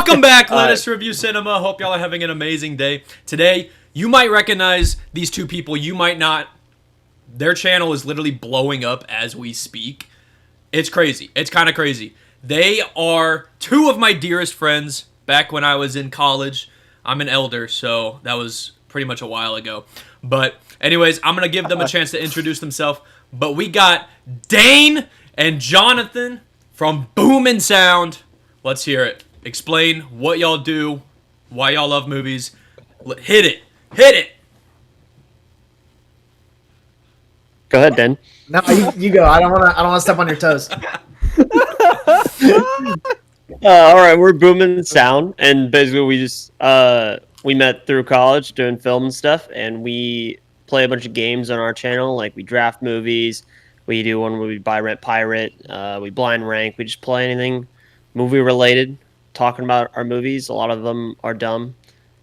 Welcome back, Let Us Review Cinema. Hope y'all are having an amazing day. Today, you might recognize these two people. You might not. Their channel is literally blowing up as we speak. It's crazy. It's kind of crazy. They are two of my dearest friends back when I was in college. I'm an elder, so that was pretty much a while ago. But anyways, I'm going to give them a chance to introduce themselves. But we got Dayne and Jonathan from Boom and Sound. Let's hear it. Explain what y'all do, why y'all love movies. Hit it. Hit it. Go ahead, Dan. No, you go. I don't want to step on your toes. All right, we're Boom and Sound, and basically we met through college doing film and stuff, and we play a bunch of games on our channel. Like we draft movies, we do one where we buy, rent, pirate, we blind rank. We just play anything movie related, talking about our movies. A lot of them are dumb.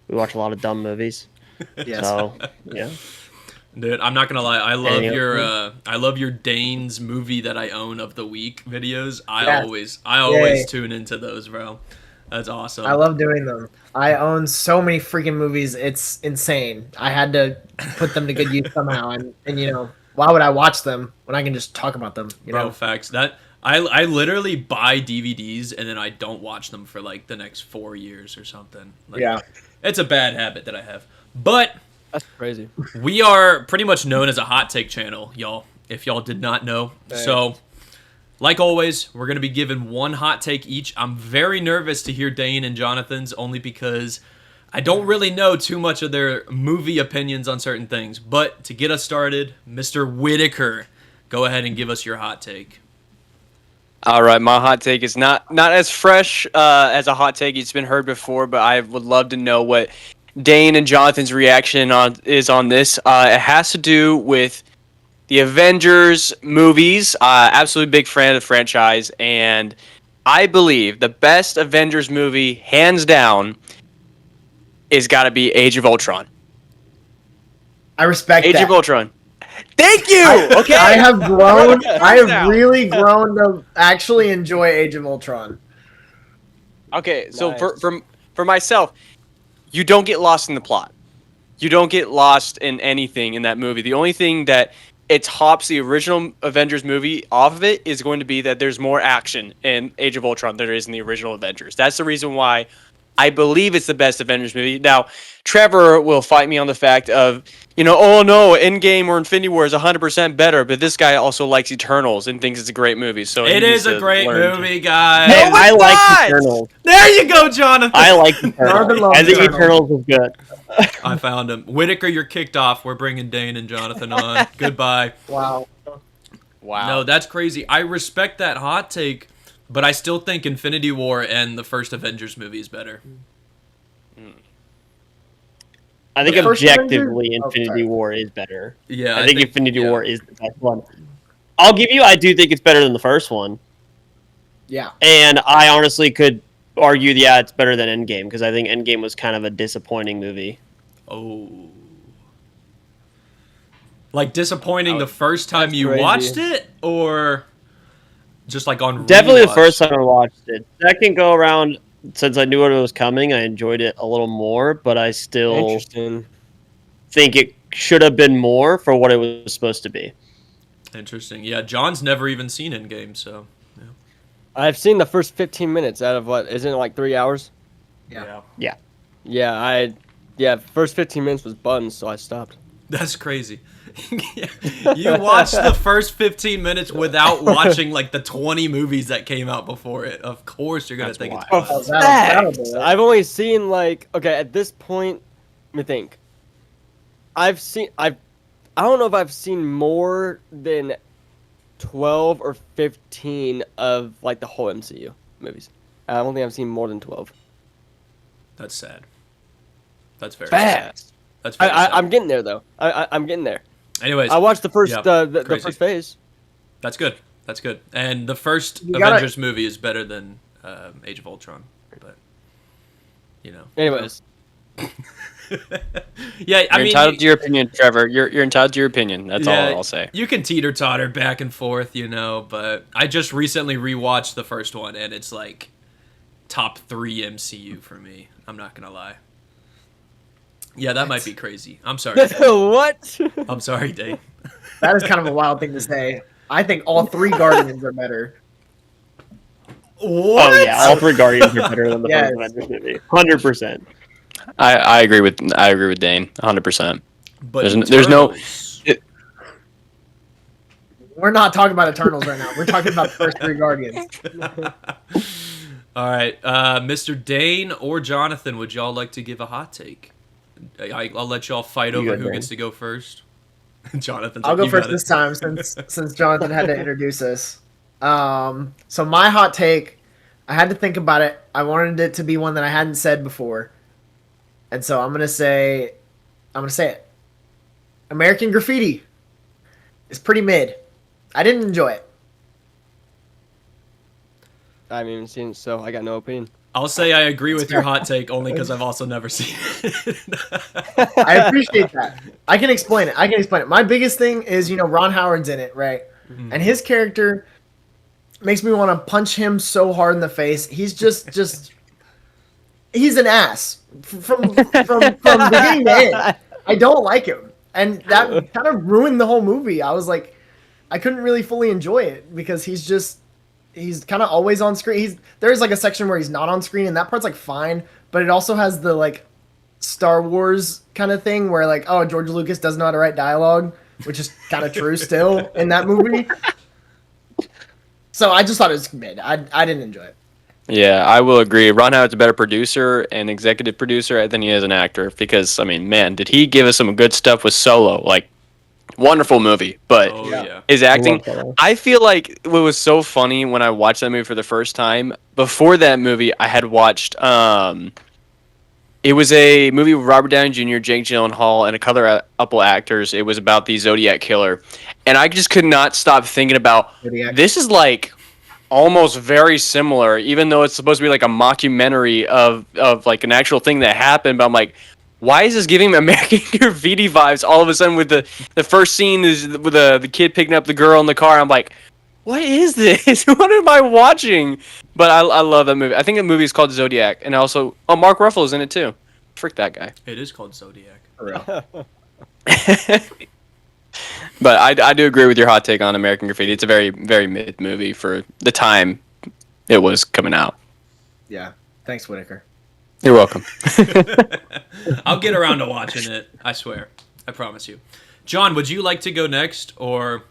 We watch a lot of dumb movies. Yes. So yeah. Dude, I'm not gonna lie. I love your Dayne's movie that I own of the week videos. I always tune into those, bro. That's awesome. I love doing them. I own so many freaking movies. It's insane. I had to put them to good use somehow, and you know, why would I watch them when I can just talk about them? You Bro, know, facts. That I literally buy DVDs and then I don't watch them for like the next 4 years or something. Like, yeah, it's a bad habit that I have. But that's crazy. we are pretty much known as a hot take channel, y'all. If y'all did not know, so. Like always, we're going to be given one hot take each. I'm very nervous to hear Dayne and Jonathan's only because I don't really know too much of their movie opinions on certain things. But to get us started, Mr. Whittaker, go ahead and give us your hot take. All right, my hot take is not as fresh as a hot take. It's been heard before, but I would love to know what Dayne and Jonathan's reaction is on this. It has to do with the Avengers movies. Absolutely big fan of the franchise, and I believe the best Avengers movie, hands down, is got to be Age of Ultron. I respect Age that. of Ultron. Thank you. Okay, I have grown. I have really grown to actually enjoy Age of Ultron. Okay, so Nice. for myself, you don't get lost in the plot. You don't get lost in anything in that movie. The only thing that it tops the original Avengers movie off of it is going to be that there's more action in Age of Ultron than there is in the original Avengers. That's the reason why I believe it's the best Avengers movie. Now, Trevor will fight me on the fact of, oh no, Endgame or Infinity War is 100% better, but this guy also likes Eternals and thinks it's a great movie. So It he is needs a to great learn movie, guys. No, I it's like not! Eternals. There you go, Jonathan. I like Jonathan Eternals. loves I think Eternals. Eternals is good. I found him. Whittaker, you're kicked off. We're bringing Dayne and Jonathan on. Goodbye. Wow. Wow. No, that's crazy. I respect that hot take, but I still think Infinity War and the first Avengers movie is better. I think The first objectively, Avengers? Oh, Infinity sorry. War is better. Yeah, I think Infinity yeah. War is the best one. I do think it's better than the first one. Yeah. And I honestly could argue, yeah, it's better than Endgame, because I think Endgame was kind of a disappointing movie. Oh. Like disappointing the first time that's you crazy. watched it, or just like on Definitely the rewatch? first time I watched it. Second go around, since I knew what it was coming, I enjoyed it a little more, but I still Interesting. think it should have been more for what it was supposed to be. Interesting. Yeah, John's never even seen Endgame, so. Yeah. I've seen the first 15 minutes out of what, isn't it like 3 hours? Yeah. Yeah, first 15 minutes was buns, so I stopped. That's crazy. You watched the first 15 minutes without watching like the 20 movies that came out before it. Of course you're going to think it's wild. buns. That'll do it. I've only seen at this point, let me think. I don't know if I've seen more than 12 or 15 of like the whole MCU movies. I don't think I've seen more than 12. That's sad. That's very Fast. sad. That's very sad. I'm getting there though. I'm getting there. Anyways, I watched the first yeah, the crazy. first phase. That's good. That's good. And the first You gotta- Avengers movie is better than Age of Ultron. But, Anyways, yeah, I You're mean, entitled to your opinion, Trevor. You're entitled to your opinion. That's yeah, all I'll say. You can teeter-totter back and forth, but I just recently rewatched the first one, and it's like, top 3 MCU for me. I'm not gonna lie. Yeah, that might be crazy. I'm sorry. What? I'm sorry, Dave. That is kind of a wild thing to say. I think all 3 Guardians are better. What? Oh yeah, all 3 Guardians are better than the Yes. first Avengers movie. 100%. I agree with Dane 100%. But There's no. Eternals- We're not talking about Eternals right now. We're talking about the first 3 Guardians. All right, Mr. Dane or Jonathan, would y'all like to give a hot take? I'll let y'all fight You over go, who Dane. gets to go first. Jonathan, I'll go first this time since Jonathan had to introduce us. So my hot take, I had to think about it. I wanted it to be one that I hadn't said before, and so I'm gonna say it. American Graffiti is pretty mid. I didn't enjoy it. I haven't even seen it, so I got no opinion. I'll say I agree with your hot take only because I've also never seen it. I appreciate that. I can explain it. My biggest thing is, Ron Howard's in it, right? Mm-hmm. And his character makes me want to punch him so hard in the face. He's just he's an ass from beginning to end. I don't like him, and that kind of ruined the whole movie. I was like, I couldn't really fully enjoy it because he's kind of always on screen. There's like a section where he's not on screen, and that part's like fine, but it also has the like Star Wars kind of thing where like, oh, George Lucas doesn't know how to write dialogue, which is kind of true still in that movie. So I just thought it was mid. I didn't enjoy it. Yeah, I will agree. Ron Howard's a better producer and executive producer than he is an actor because, I mean, man, did he give us some good stuff with Solo? Like, wonderful movie, but Oh yeah. his acting, I love Solo. I feel like what was so funny when I watched that movie for the first time, before that movie, I had watched, it was a movie with Robert Downey Jr., Jake Gyllenhaal, and a couple actors. It was about the Zodiac Killer. And I just could not stop thinking about, Zodiac. this is like almost very similar, even though it's supposed to be like a mockumentary of like an actual thing that happened. But I'm like, why is this giving me American Graffiti vibes all of a sudden with the first scene is with the kid picking up the girl in the car? I'm like, what is this? What am I watching? But I love that movie. I think the movie is called Zodiac. And also, Mark Ruffalo's in it too. Frick that guy. It is called Zodiac. For real. But I do agree with your hot take on American Graffiti. It's a very, very mid movie for the time it was coming out. Yeah. Thanks, Whittaker. You're welcome. I'll get around to watching it. I swear. I promise you. John, would you like to go next, or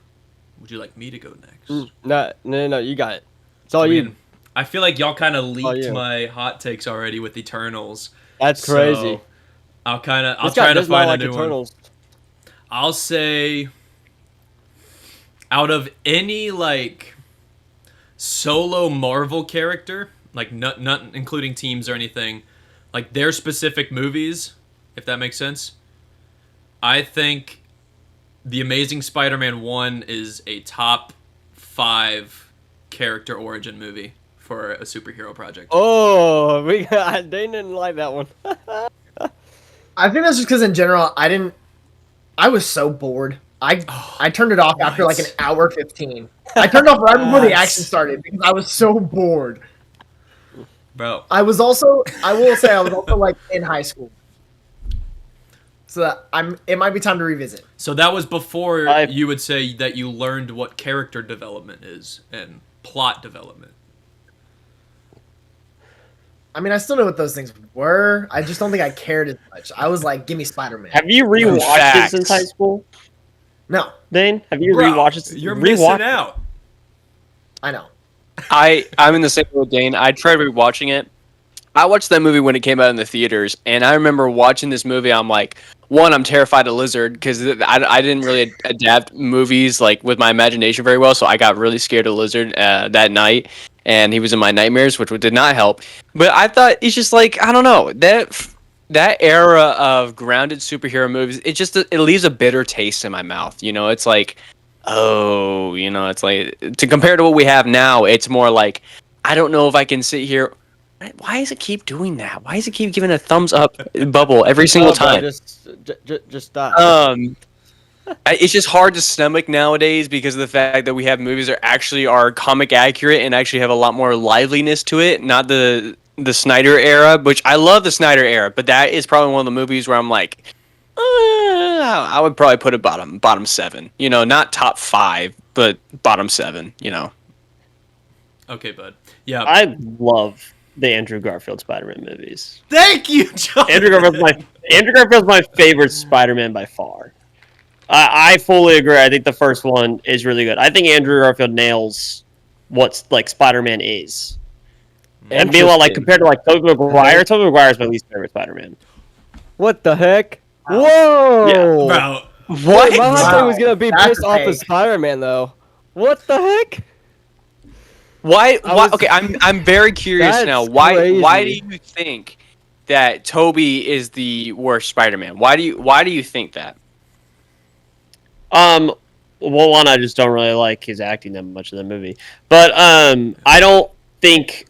would you like me to go next? No, you got it. It's all I you. mean, I feel like y'all kind of leaked you. my hot takes already with Eternals. That's So, crazy. I'll This try guy to does not find a like new one. Eternals. I'll say, out of any like solo Marvel character, like not including teams or anything, like their specific movies, if that makes sense, I think The Amazing Spider-Man 1 is a top 5 character origin movie for a superhero project. Oh, they didn't like that one. I think that's just because in general, I was so bored. I turned it off after like an hour 15. I turned it off right before the action started because I was so bored. Bro, I will say I was also like in high school. So that it might be time to revisit. so that was before I- you would say that you learned what character development is and plot development. I mean, I still know what those things were. I just don't think I cared as much. I was like, give me Spider-Man. Have you rewatched Facts. it since high school, No, Dane? Have you Bro, rewatched it? You're Rewatch missing it. out. I know. I'm in the same boat with Dane. I tried rewatching it. I watched that movie when it came out in the theaters, and I remember watching this movie. I'm like, one, I'm terrified of Lizard because I didn't really adapt movies like with my imagination very well, so I got really scared of Lizard that night, and he was in my nightmares, which did not help. But I thought it's just like, I don't know, that era of grounded superhero movies, it leaves a bitter taste in my mouth. You know, it's like, oh, you know, it's like to compare to what we have now, it's more like, I don't know if I can sit here. Why does it keep doing that? Why does it keep giving a thumbs up bubble every single Oh, bro, time? Just stop. It's just hard to stomach nowadays because of the fact that we have movies that actually are comic accurate and actually have a lot more liveliness to it. Not the the Snyder era, which I love the Snyder era, but that is probably one of the movies where I'm like, I would probably put it bottom 7. You know, not top 5, but bottom 7. You know. Okay, bud. Yeah. I love the Andrew Garfield Spider-Man movies. Thank you, John. Andrew Garfield's my favorite Spider-Man by far. I fully agree. I think the first one is really good. I think Andrew Garfield nails what's like Spider-Man is. And meanwhile, like compared to like Tobey Maguire is my least favorite Spider-Man. What the heck? Whoa! Yeah, Bro. What? My hot take was gonna be That's pissed off fake. of Spider-Man though. What the heck? Why? was- Okay, I'm very curious That's now. Why do crazy. you think that Toby is the worst Spider-Man? Why do you think that? Well, one, I just don't really like his acting that much in the movie. But I don't think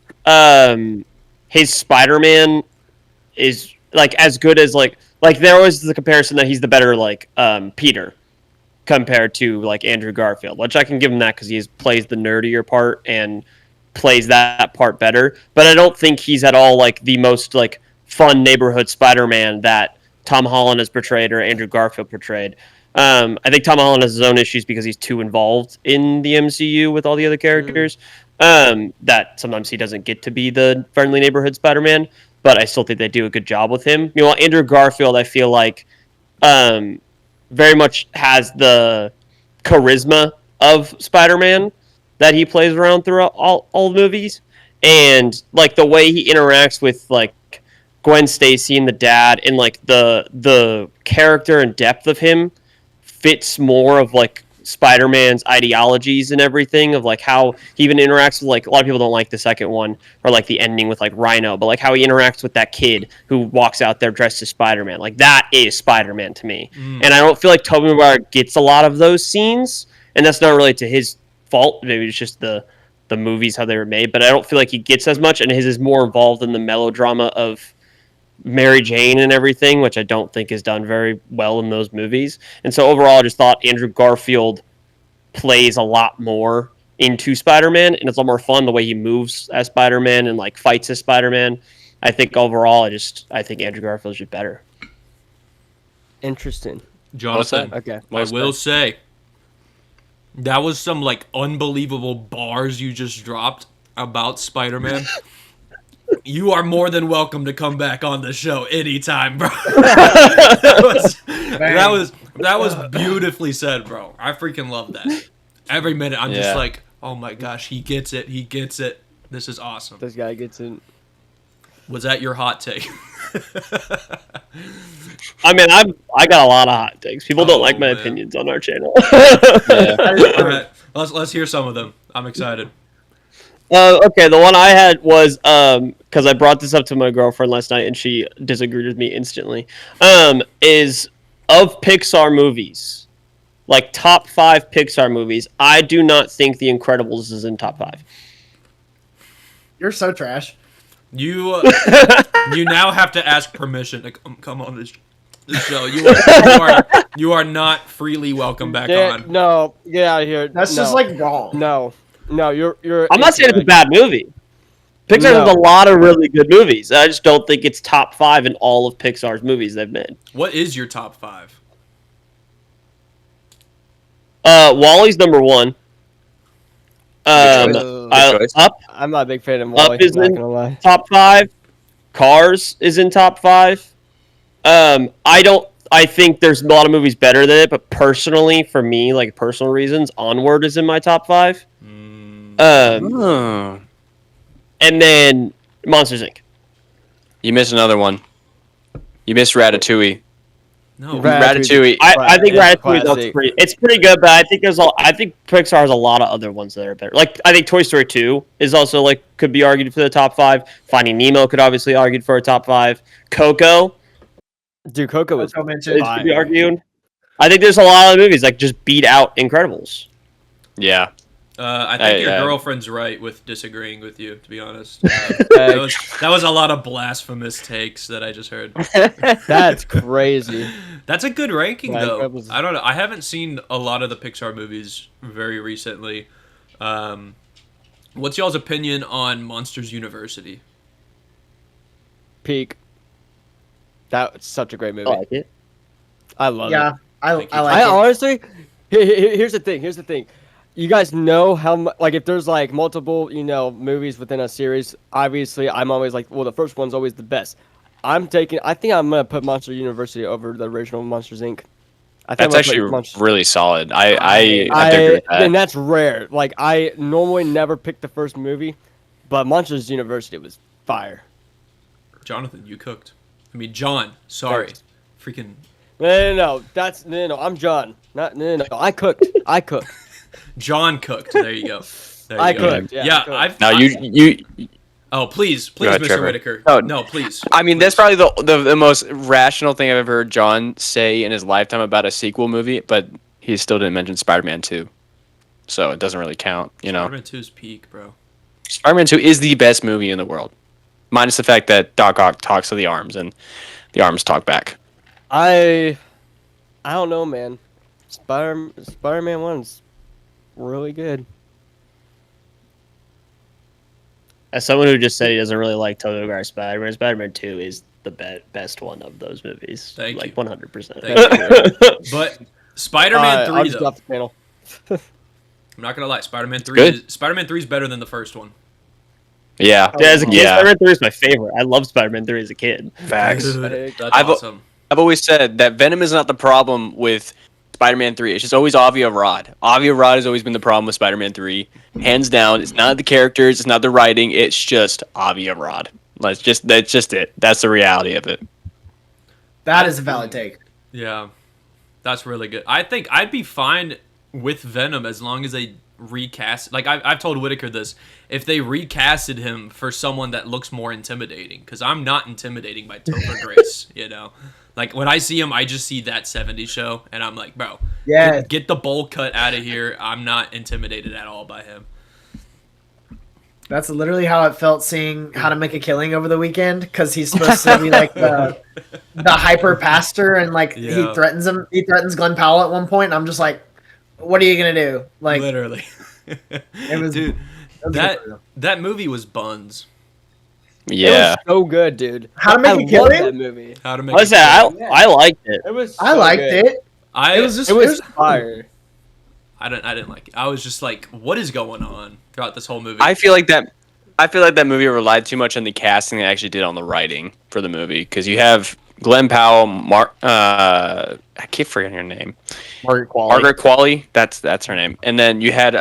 his Spider-Man is like as good as like there was the comparison that he's the better like Peter compared to like Andrew Garfield, which I can give him that because he plays the nerdier part and plays that part better. But I don't think he's at all like the most like fun neighborhood Spider-Man that Tom Holland has portrayed or Andrew Garfield portrayed. I think Tom Holland has his own issues because he's too involved in the MCU with all the other characters. That sometimes he doesn't get to be the friendly neighborhood Spider-Man, but I still think they do a good job with him. You know, Andrew Garfield, I feel like very much has the charisma of Spider-Man that he plays around throughout all the movies, and like the way he interacts with like Gwen Stacy and the dad, and like the character and depth of him fits more of like Spider-Man's ideologies and everything, of like how he even interacts with like a lot of people don't like the second one or like the ending with like Rhino, but like how he interacts with that kid who walks out there dressed as Spider-Man. Like that is Spider-Man to me. And I don't feel like Tobey Maguire gets a lot of those scenes, and that's not really to his fault. Maybe it's just the movies, how they were made, but I don't feel like he gets as much, and his is more involved in the melodrama of Mary Jane and everything, which I don't think is done very well in those movies. And so overall, I just thought Andrew Garfield plays a lot more into Spider-Man, and it's a lot more fun the way he moves as Spider-Man and like fights as Spider-Man. I think overall, I think Andrew Garfield's just better. Interesting. Jonathan, Okay. I will say that was some like unbelievable bars you just dropped about Spider-Man. You are more than welcome to come back on the show anytime, bro. that was beautifully said, bro. I freaking love that. Every minute I'm just like, oh my gosh, he gets it. He gets it. This is awesome. This guy gets in. Was that your hot take? I mean, I got a lot of hot takes. People don't like my man. opinions on our channel. All right, let's hear some of them. I'm excited. Okay, the one I had was because I brought this up to my girlfriend last night and she disagreed with me instantly. Is of Pixar movies, like top 5 Pixar movies, I do not think The Incredibles is in top 5. You're so trash. You now have to ask permission to come on this show. You are not freely welcome back on. No, get out of here. That's No. just like wrong. No, you're. I'm not saying it's a incorrect. bad movie. Pixar No. has a lot of really good movies. I just don't think it's top 5 in all of Pixar's movies they've made. What is your top 5? Wally's number 1. Good choice. Up I'm not a big fan of Wally. is I'm not in gonna lie. top 5. Cars is in top 5. I think there's a lot of movies better than it, but personally, for me, like personal reasons, Onward is in my top 5. Oh. And then Monsters Inc. You missed another one. You missed Ratatouille. No. Ratatouille. I think It's Ratatouille is classic. it's pretty good, but I think Pixar has a lot of other ones that are better. Like I think Toy Story 2 is also like could be argued for the top 5. Finding Nemo could obviously be argued for a top 5. Coco Dude, Coco was. Coco mentioned. could be argued. I think there's a lot of movies like just beat out Incredibles. Yeah. I think your I- girlfriend's right with disagreeing with you, to be honest. That was a lot of blasphemous takes that I just heard. That's crazy. That's a good ranking, Yeah, though. Incredibles- I don't know. I haven't seen a lot of the Pixar movies very recently. What's y'all's opinion on Monsters University? peak. That's such a great movie. I like it. I love it. Yeah, I Thank you. like I it. honestly, here's the thing. Here's the thing. You guys know how much, like, if there's like multiple, movies within a series, obviously I'm always like, well, the first one's always the best. I think I'm gonna put Monster University over the original Monsters Inc. I think That's I'm gonna actually put Monsters- really solid. I have to agree with that. and that's rare. Like, I normally never pick the first movie, but Monsters University was fire. Jonathan, you cooked. I mean, John. Sorry, freaking No. That's no. I'm John. Not no. I cooked. John cooked. There you go. There you I go. cooked. Yeah, Yeah, I cooked. I've. Now I- you Oh, please, ahead, Mr. Trevor. Whittaker. No. No, please. I mean, that's Please. probably the most rational thing I've ever heard John say in his lifetime about a sequel movie, but he still didn't mention Spider-Man 2. So it doesn't really count, Spider-Man 2's peak, bro. Spider-Man 2 is the best movie in the world. Minus the fact that Doc Ock talks to the arms and the arms talk back. I don't know, man. Spider-Man 1's really good. As someone who just said he doesn't really like Tobey Maguire's Spider-Man, Spider-Man 2 is the best one of those movies. Thank like you. 100%. Thank you. But Spider-Man I'll 3, just though. go off the panel. I'm not gonna lie. Spider-Man 3. Good. Spider-Man 3 is better than the first one. Yeah. Yeah, as a kid, Yeah. Spider-Man 3 is my favorite. I loved Spider-Man 3 as a kid. Facts. Dude, that's I've- awesome. I've always said that Venom is not the problem with Spider-Man 3. It's just always Avi Arad. Avi Arad has always been the problem with Spider-Man 3. Hands down, it's not the characters, it's not the writing, it's just Avi Arad. That's just it. That's the reality of it. That is a valid take. Yeah, that's really good. I think I'd be fine with Venom as long as they recast. Like I've told Whittaker this, if they recasted him for someone that looks more intimidating, because I'm not intimidating by Topher Grace. Like when I see him, I just see that '70s show, and I'm like, bro, Yeah. get the bowl cut out of here. I'm not intimidated at all by him. That's literally how it felt seeing How to Make a Killing over the weekend, because he's supposed to be like the hyper pastor, and like Yeah. he threatens Glenn Powell at one point, and I'm just like, what are you gonna do? Like, Literally, it was dude. it was That good. that movie was buns. Yeah. It was so good, dude. How to Make I a love Killing? that movie. How to make? What's a that? Killing. I liked it. It was. I so liked good. it. I It was just It was fire. I didn't like it. I was just like, what is going on throughout this whole movie? I feel like that movie relied too much on the casting they actually did on the writing for the movie, because you have Glenn Powell, I keep forgetting her name. Margaret Qualley. Margaret Qualley, that's her name. And then you had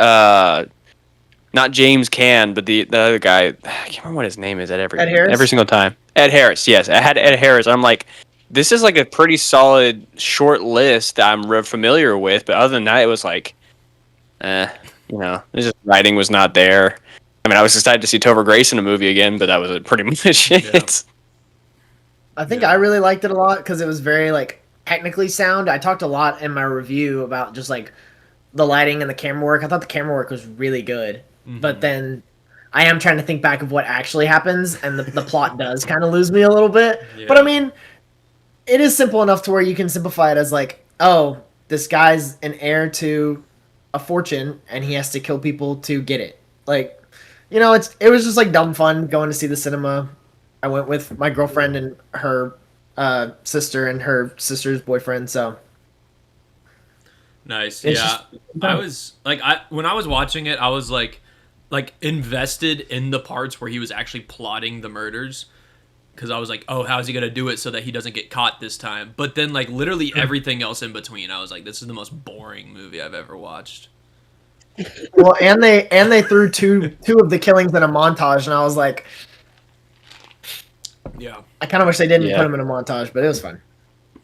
not James Caan, but the other guy, I can't remember what his name is Ed Harris? every single time. Ed Harris, yes. I had Ed Harris. I'm like, this is like a pretty solid short list that I'm real familiar with, but other than that, it was like, this just writing was not there. I mean, I was excited to see Topher Grace in a movie again, but that was pretty much it. Yeah. I think I really liked it a lot because it was very like technically sound. I talked a lot in my review about just like the lighting and the camera work. I thought the camera work was really good, but then I am trying to think back of what actually happens, and the plot does kind of lose me a little bit. Yeah. But I mean, it is simple enough to where you can simplify it as like, oh, this guy's an heir to a fortune, and he has to kill people to get it. Like, it was just like dumb fun going to see the cinema. I went with my girlfriend and her sister and her sister's boyfriend. So Nice. It's Yeah. just- I was like, when I was watching it, I was like invested in the parts where he was actually plotting the murders, because I was like, oh, how's he gonna do it so that he doesn't get caught this time? But then like literally everything else in between, I was like, this is the most boring movie I've ever watched. well, and they threw two of the killings in a montage, and I was like, Yeah. I kind of wish they didn't Yeah. put them in a montage, but it was fun.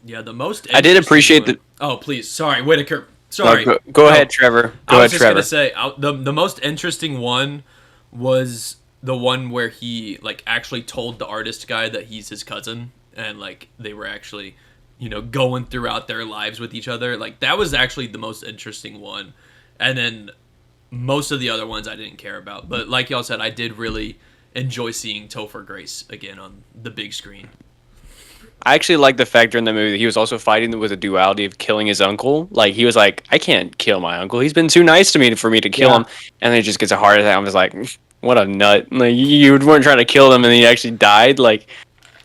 Yeah. The most. I did interesting appreciate one- the. Oh, please. Sorry, Whittaker. No, Sorry. go No. ahead, Trevor. I Go was ahead, just Trevor. gonna say the most interesting one was the one where he like actually told the artist guy that he's his cousin, and like they were actually going throughout their lives with each other. Like that was actually the most interesting one. And then most of the other ones I didn't care about, but like y'all said, I did really enjoy seeing Topher Grace again on the big screen. I actually like the fact during the movie that he was also fighting with a duality of killing his uncle. Like, he was like, I can't kill my uncle. He's been too nice to me for me to kill Yeah. him. And then he just gets a heart attack. I was like, what a nut. Like, you weren't trying to kill him and he actually died. Like,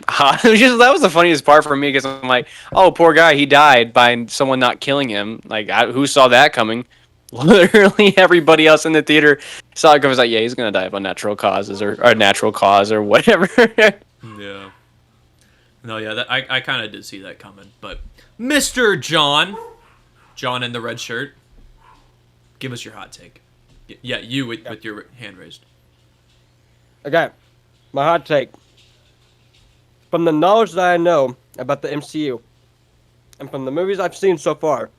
That was the funniest part for me because I'm like, oh, poor guy, he died by someone not killing him. Like, who saw that coming? Literally everybody else in the theater saw it. Was like, yeah, he's gonna die of unnatural causes or natural cause or whatever. Yeah. No, yeah, I kind of did see that coming. But Mr. John in the red shirt, give us your hot take. Yeah, you with your hand raised. Okay, my hot take. From the knowledge that I know about the MCU, and from the movies I've seen so far,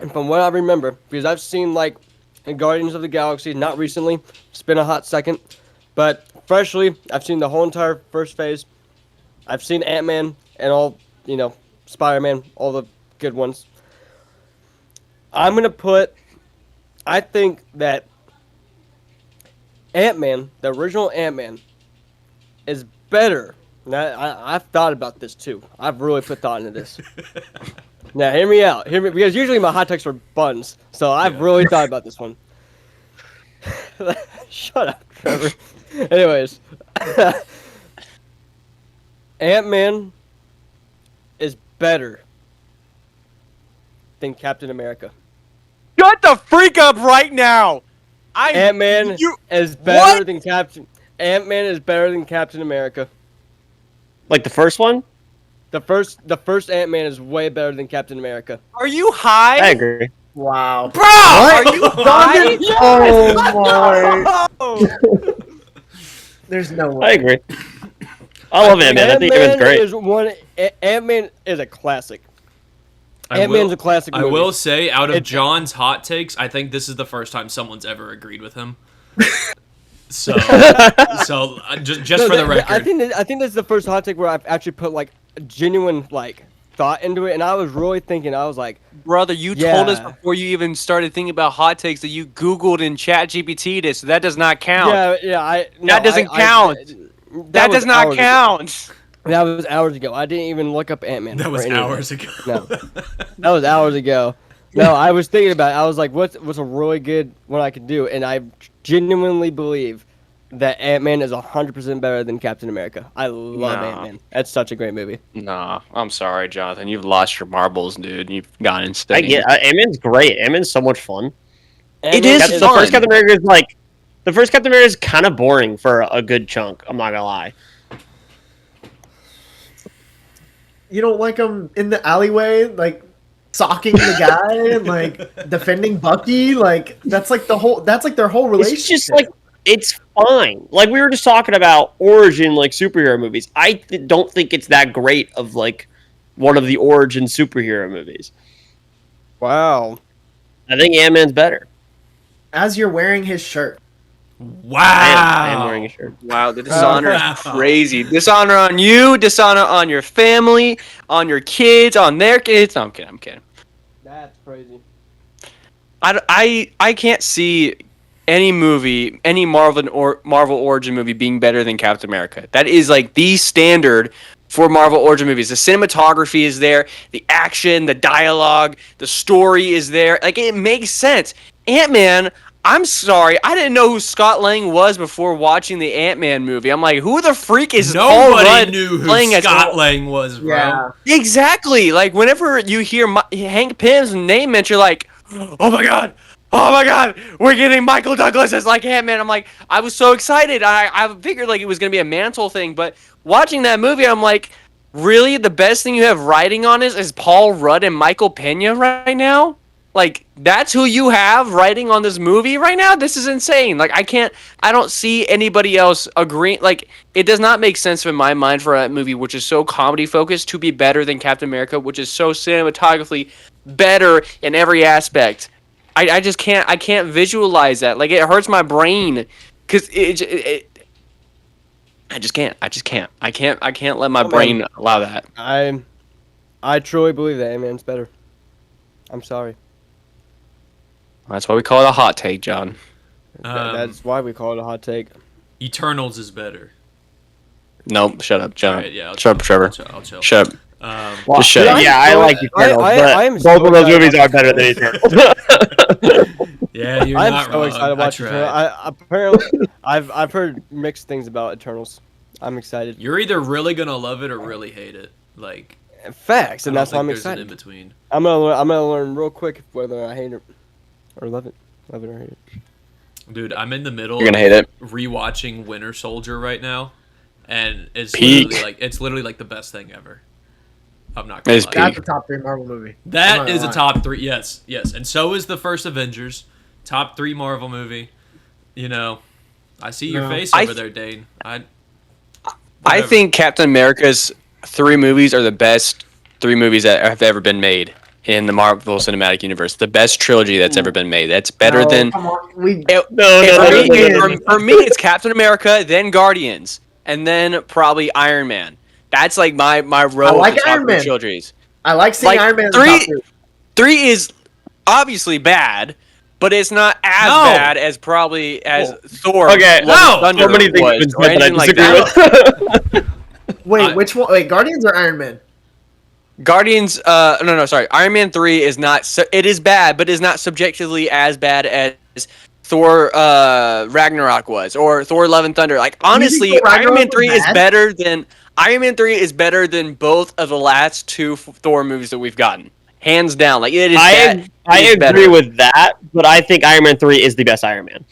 and from what I remember, because I've seen like in Guardians of the Galaxy, not recently, it's been a hot second, but freshly, I've seen the whole entire first phase. I've seen Ant-Man and all, Spider-Man, all the good ones. I think that Ant-Man, the original Ant-Man, is better. Now, I've thought about this too. I've really put thought into this. Now, hear me out. Because usually my hot takes are buns, so I've really thought about this one. Shut up, Trevor. Anyways, Ant-Man is better than Captain America. Shut the freak up right now! Ant-Man is better than Captain. Ant-Man is better than Captain America. Like the first one? The first Ant-Man is way better than Captain America. Are you high? I agree. Wow. Bro! What? Are you high? Oh my! There's no way. I agree. I love Ant-Man. I think Ant-Man's great. Ant-Man is a classic. I Ant-Man's will- a classic movie. I will say, out of John's hot takes, I think this is the first time someone's ever agreed with him. So just for the record, I think this is the first hot take where I've actually put like genuine thought into it, and I was really thinking. I was like, Brother, you told us before you even started thinking about hot takes that you Googled and ChatGPT'd it, so that does not count. That doesn't count. That does not count. That was hours ago. I didn't even look up Ant-Man. that was hours ago. No, that was hours ago. No, I was thinking about it. I was like, what's a really good one I could do? And I genuinely believe that Ant-Man is 100% better than Captain America. I love Ant-Man. That's such a great movie. Nah, I'm sorry, Jonathan. You've lost your marbles, dude. You've gone insane. I get Ant-Man's great. Antman's so much fun. It is The fun. first Captain America is the first Captain America is kind of boring for a good chunk. I'm not gonna lie. You don't like him in the alleyway, socking the guy and defending Bucky? That's their whole relationship. It's just it's fine. Like we were just talking about origin superhero movies. I don't think it's that great of one of the origin superhero movies. Wow. I think Ant-Man's better. As you're wearing his shirt. Wow. I am wearing a shirt. Wow, the dishonor is crazy. Dishonor on you, dishonor on your family, on your kids, on their kids. No, I'm kidding. That's crazy. I can't see any movie, any Marvel origin movie being better than Captain America. That is the standard for Marvel origin movies. The cinematography is there, the action, the dialogue, the story is there. It makes sense. Ant-Man, I'm sorry, I didn't know who Scott Lang was before watching the Ant-Man movie. I'm like, who the freak is Paul Nobody Rudd knew who playing Scott Lang was, bro. Yeah. Exactly. Whenever you hear Hank Pym's name mentioned, you're like, oh my god, we're getting Michael Douglas as Ant-Man. I'm like, I was so excited. I figured it was gonna be a Mantle thing, but watching that movie, I'm like, really, the best thing you have writing on this is Paul Rudd and Michael Pena right now? That's who you have writing on this movie right now? This is insane. I don't see anybody else agreeing. It does not make sense in my mind for a movie which is so comedy focused to be better than Captain America, which is so cinematographically better in every aspect. I just can't. I can't visualize that. It hurts my brain because I just can't. I can't let my brain allow that. I truly believe that Ant-Man's better. I'm sorry. That's why we call it a hot take, John. That's why we call it a hot take. Eternals is better. Nope. Shut up, John. Alright, yeah, Shut up, Trevor. I'll chill. Shut up. Well, Just shut up. yeah, I like Eternals, I am but so both of those excited movies are about better than Eternals. Yeah, you're I'm not so wrong. excited to watch I Eternals. tried. Apparently, I've heard mixed things about Eternals. I'm excited. You're either really gonna love it or really hate it. Like, Facts, I and don't that's why think I'm there's an excited. in between. I'm gonna learn real quick whether I hate it or love it or hate it. Dude, I'm in the middle You're gonna of hate it. rewatching Winter Soldier right now, and Peak. it's literally like the best thing ever. I'm not gonna It is lie. peak. That's a top 3 Marvel movie. I'm That not is a gonna lie. top 3. Yes, yes, and so is the first Avengers. Top 3 Marvel movie. You know, I see your No. face I over th- there, Dane. I Whatever. think Captain America's 3 movies are the best 3 movies that have ever been made in the Marvel Cinematic Universe. The best trilogy that's ever been made. That's better No, than. Come on. We, It- No, it- no, for, no, me, no, no, it- no, no. for me, it's Captain America, then Guardians, and then probably Iron Man. That's like my row I of like the top Iron 3 Man. trilogies. I like seeing Like, Iron Man in the 3 top 3. 3 is obviously bad, but it's not as No. bad as probably as Thor. Okay, Love no. and Thunder So many things have was, been or said that I anything like disagree that. with. Wait, which one? Wait, Guardians or Iron Man? Guardians, no, sorry. Iron Man 3 is not, it is bad, but is not subjectively as bad as Thor, Ragnarok was, or Thor Love and Thunder. Like, honestly, Thor Iron Man Ragnarok 3 was is bad? better than both of the last 2 Thor movies that we've gotten. Hands down. Like, it is I is agree better. with that, but I think Iron Man 3 is the best Iron Man.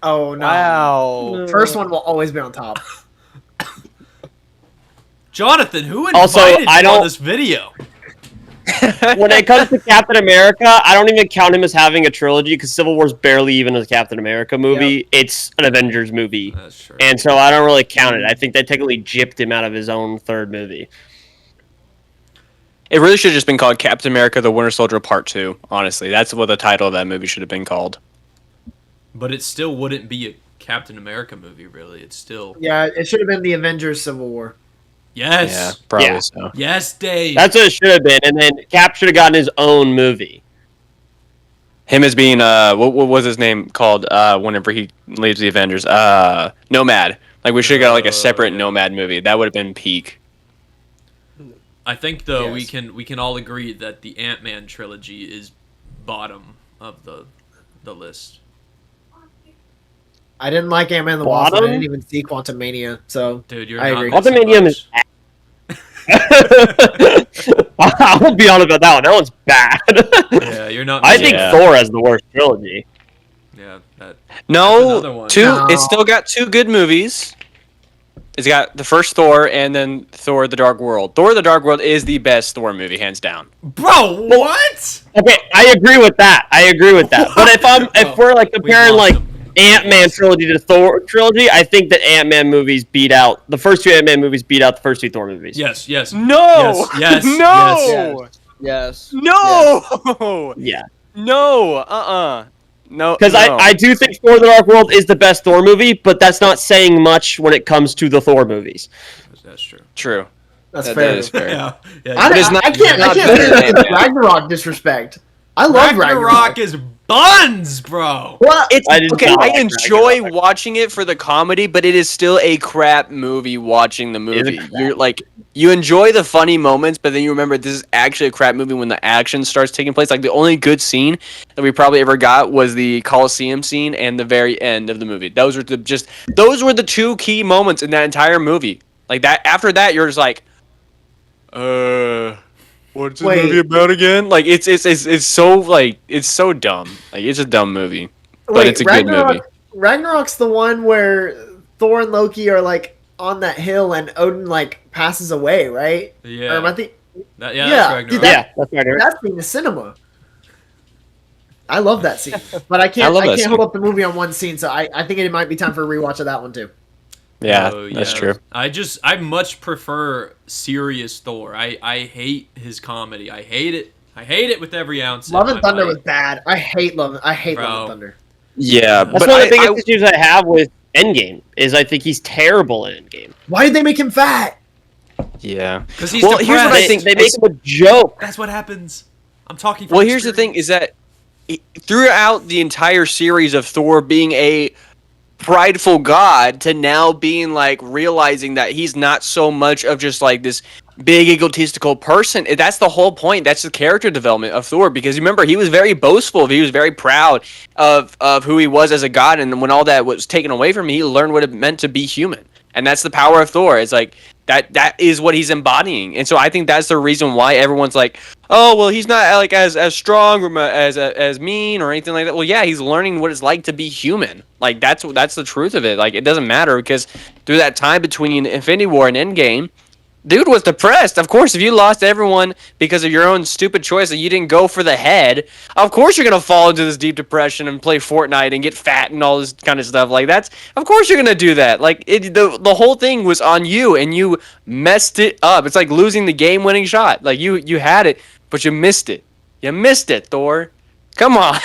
Oh no! Wow. First one will always be on top. Jonathan, who Also, invited I you on don't- this video? When it comes to Captain America, I don't even count him as having a trilogy because Civil War's barely even a Captain America movie. It's an Avengers movie. That's true. And so I don't really count it. I think they technically gypped him out of his own third movie. It really should have just been called Captain America: The Winter Soldier Part 2. Honestly, that's what the title of that movie should have been called. But it still wouldn't be a Captain America movie, really. It's still Yeah, it should have been the Avengers Civil War. yes, Yeah, probably Yeah. so. yes, Dave. That's what it should have been. And then Cap should have gotten his own movie. Him as being what was his name called whenever he leaves the Avengers? Nomad. Like, we should have got like a separate yeah. Nomad movie. That would have been peak. I think though Yes. we can all agree that the Ant-Man trilogy is bottom of the list. I didn't like Ant-Man and the Wasp. and I Bottom? didn't even see Quantumania, so Dude, you're I not agree. missing Quantumania much. is I'll be honest about that one. That one's bad. Yeah, you're not. I missing think Yeah. Thor has the worst trilogy. Yeah, that. No, another one. No. It's still got 2 good movies. It's got the first Thor and then Thor: The Dark World. Thor: The Dark World is the best Thor movie, hands down. Bro, what? Okay, I agree with that. But if we're like comparing lost like him. Ant-Man trilogy to Thor trilogy, I think that Ant-Man movies beat out the first 2 Ant-Man movies beat out the first 2 Thor movies. Yes, yes. No! Yes, yes, No! Yes. No! Yeah. No! No. Because no. I do think Thor: The Dark World is the best Thor movie, but that's not saying much when it comes to the Thor movies. That's true. True. that's That fair. is fair. Yeah, yeah. I, But it's I- not- I can't. I not can't better say than it's Ant-Man. Ragnarok disrespect. I love Ragnarok Ragnarok. is buns, bro. What? It's I did okay. not I like enjoy Ragnarok. watching it for the comedy, but it is still a crap movie. Watching the It is a movie, crap you're like, you enjoy the funny moments, but then you remember this is actually a crap movie when the action starts taking place. Like, the only good scene that we probably ever got was the Coliseum scene and the very end of the movie. Those were the 2 key moments in that entire movie. Like that. After that, you're just like, what's this Wait. movie about again? Like, it's so like it's so dumb. Like, it's a dumb movie. But it's a good movie. Ragnarok's the one where Thor and Loki are like on that hill and Odin like passes away, right? Yeah. Or am I think That, Yeah, that's Ragnarok. dude, Yeah, that's right. Eric. that's being the cinema. I love that scene, but I I can't. love I that can't scene. hold up the movie on one scene, so I think it might be time for a rewatch of that one too. Yeah, Oh, that's yeah. true. I much prefer serious Thor. I hate his comedy. I hate it. I hate it with every ounce. of Love my and Thunder body. was bad. I hate Love and Bro. Thunder. Yeah, That's but one of the I, biggest issues I have with Endgame is I think he's terrible in Endgame. Why did they make him fat? yeah. Because he's Well, depressed. here's what I They, think they make him a joke. That's what happens. I'm talking. From Well, here's the thing: experience. is that throughout the entire series of Thor being a prideful god to now being like realizing that he's not so much of just like this big egotistical person. That's the whole point. That's the character development of Thor, because remember, he was very boastful. He was very proud of who he was as a god, and when all that was taken away from him, he learned what it meant to be human. And that's the power of Thor. It's like that is what he's embodying. And so I think that's the reason why everyone's like, oh, well, he's not like as strong or as mean or anything like that. Well, yeah, he's learning what it's like to be human. Like that's the truth of it. Like it doesn't matter because through that time between Infinity War and Endgame, dude was depressed. Of course, if you lost everyone because of your own stupid choice and you didn't go for the head, of course you're gonna fall into this deep depression and play Fortnite and get fat and all this kind of stuff. Like that's, of course you're gonna do that. Like the whole thing was on you and you messed it up. It's like losing the game-winning shot. Like you had it, but you missed it. You missed it, Thor. Come on.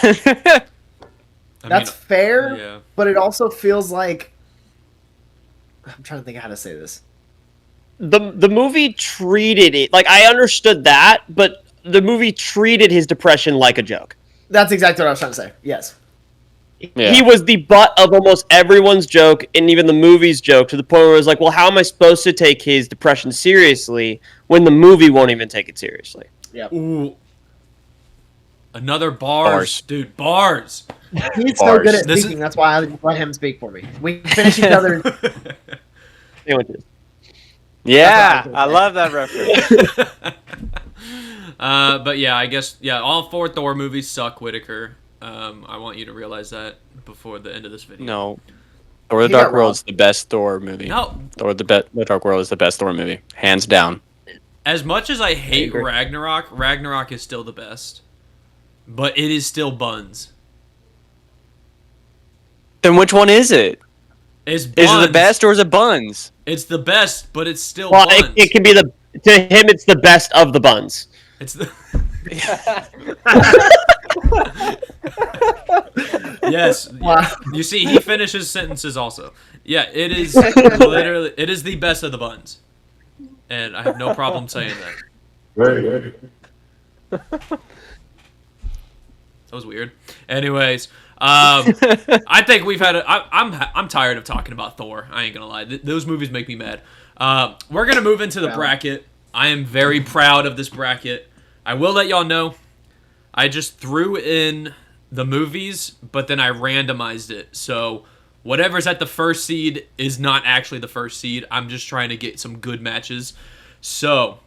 That's fair, yeah. but it also feels like I'm trying to think how to say this. The movie treated it like I understood that, but the movie treated his depression like a joke. That's exactly what I was trying to say. Yes. Yeah. He was the butt of almost everyone's joke and even the movie's joke to the point where it was like, well, how am I supposed to take his depression seriously when the movie won't even take it seriously? Yeah. Ooh. Another bars. Dude, bars. He's so good at speaking. That's why I let him speak for me. We finish each other. Yeah, I love that reference. But yeah, I guess all 4 Thor movies suck, Whittaker. I want you to realize that before the end of this video. No. Thor the Dark World is the best Thor movie. No. Thor the Dark World is the best Thor movie. Hands down. As much as I hate Ragnarok, Ragnarok is still the best. But it is still buns. Then which one is it? It's buns. Is it the best or is it buns? It's the best, but it's still Well, buns. it can be to him, it's the best of the buns. It's the Yes. Wow. You see, he finishes sentences also. Yeah, it is literally it is the best of the buns. And I have no problem saying that. Very. That was weird. Anyways, I think we've had. I'm tired of talking about Thor. I ain't gonna lie. Those movies make me mad. We're gonna move into the bracket. I am very proud of this bracket. I will let y'all know. I just threw in the movies, but then I randomized it. So whatever's at the first seed is not actually the first seed. I'm just trying to get some good matches. So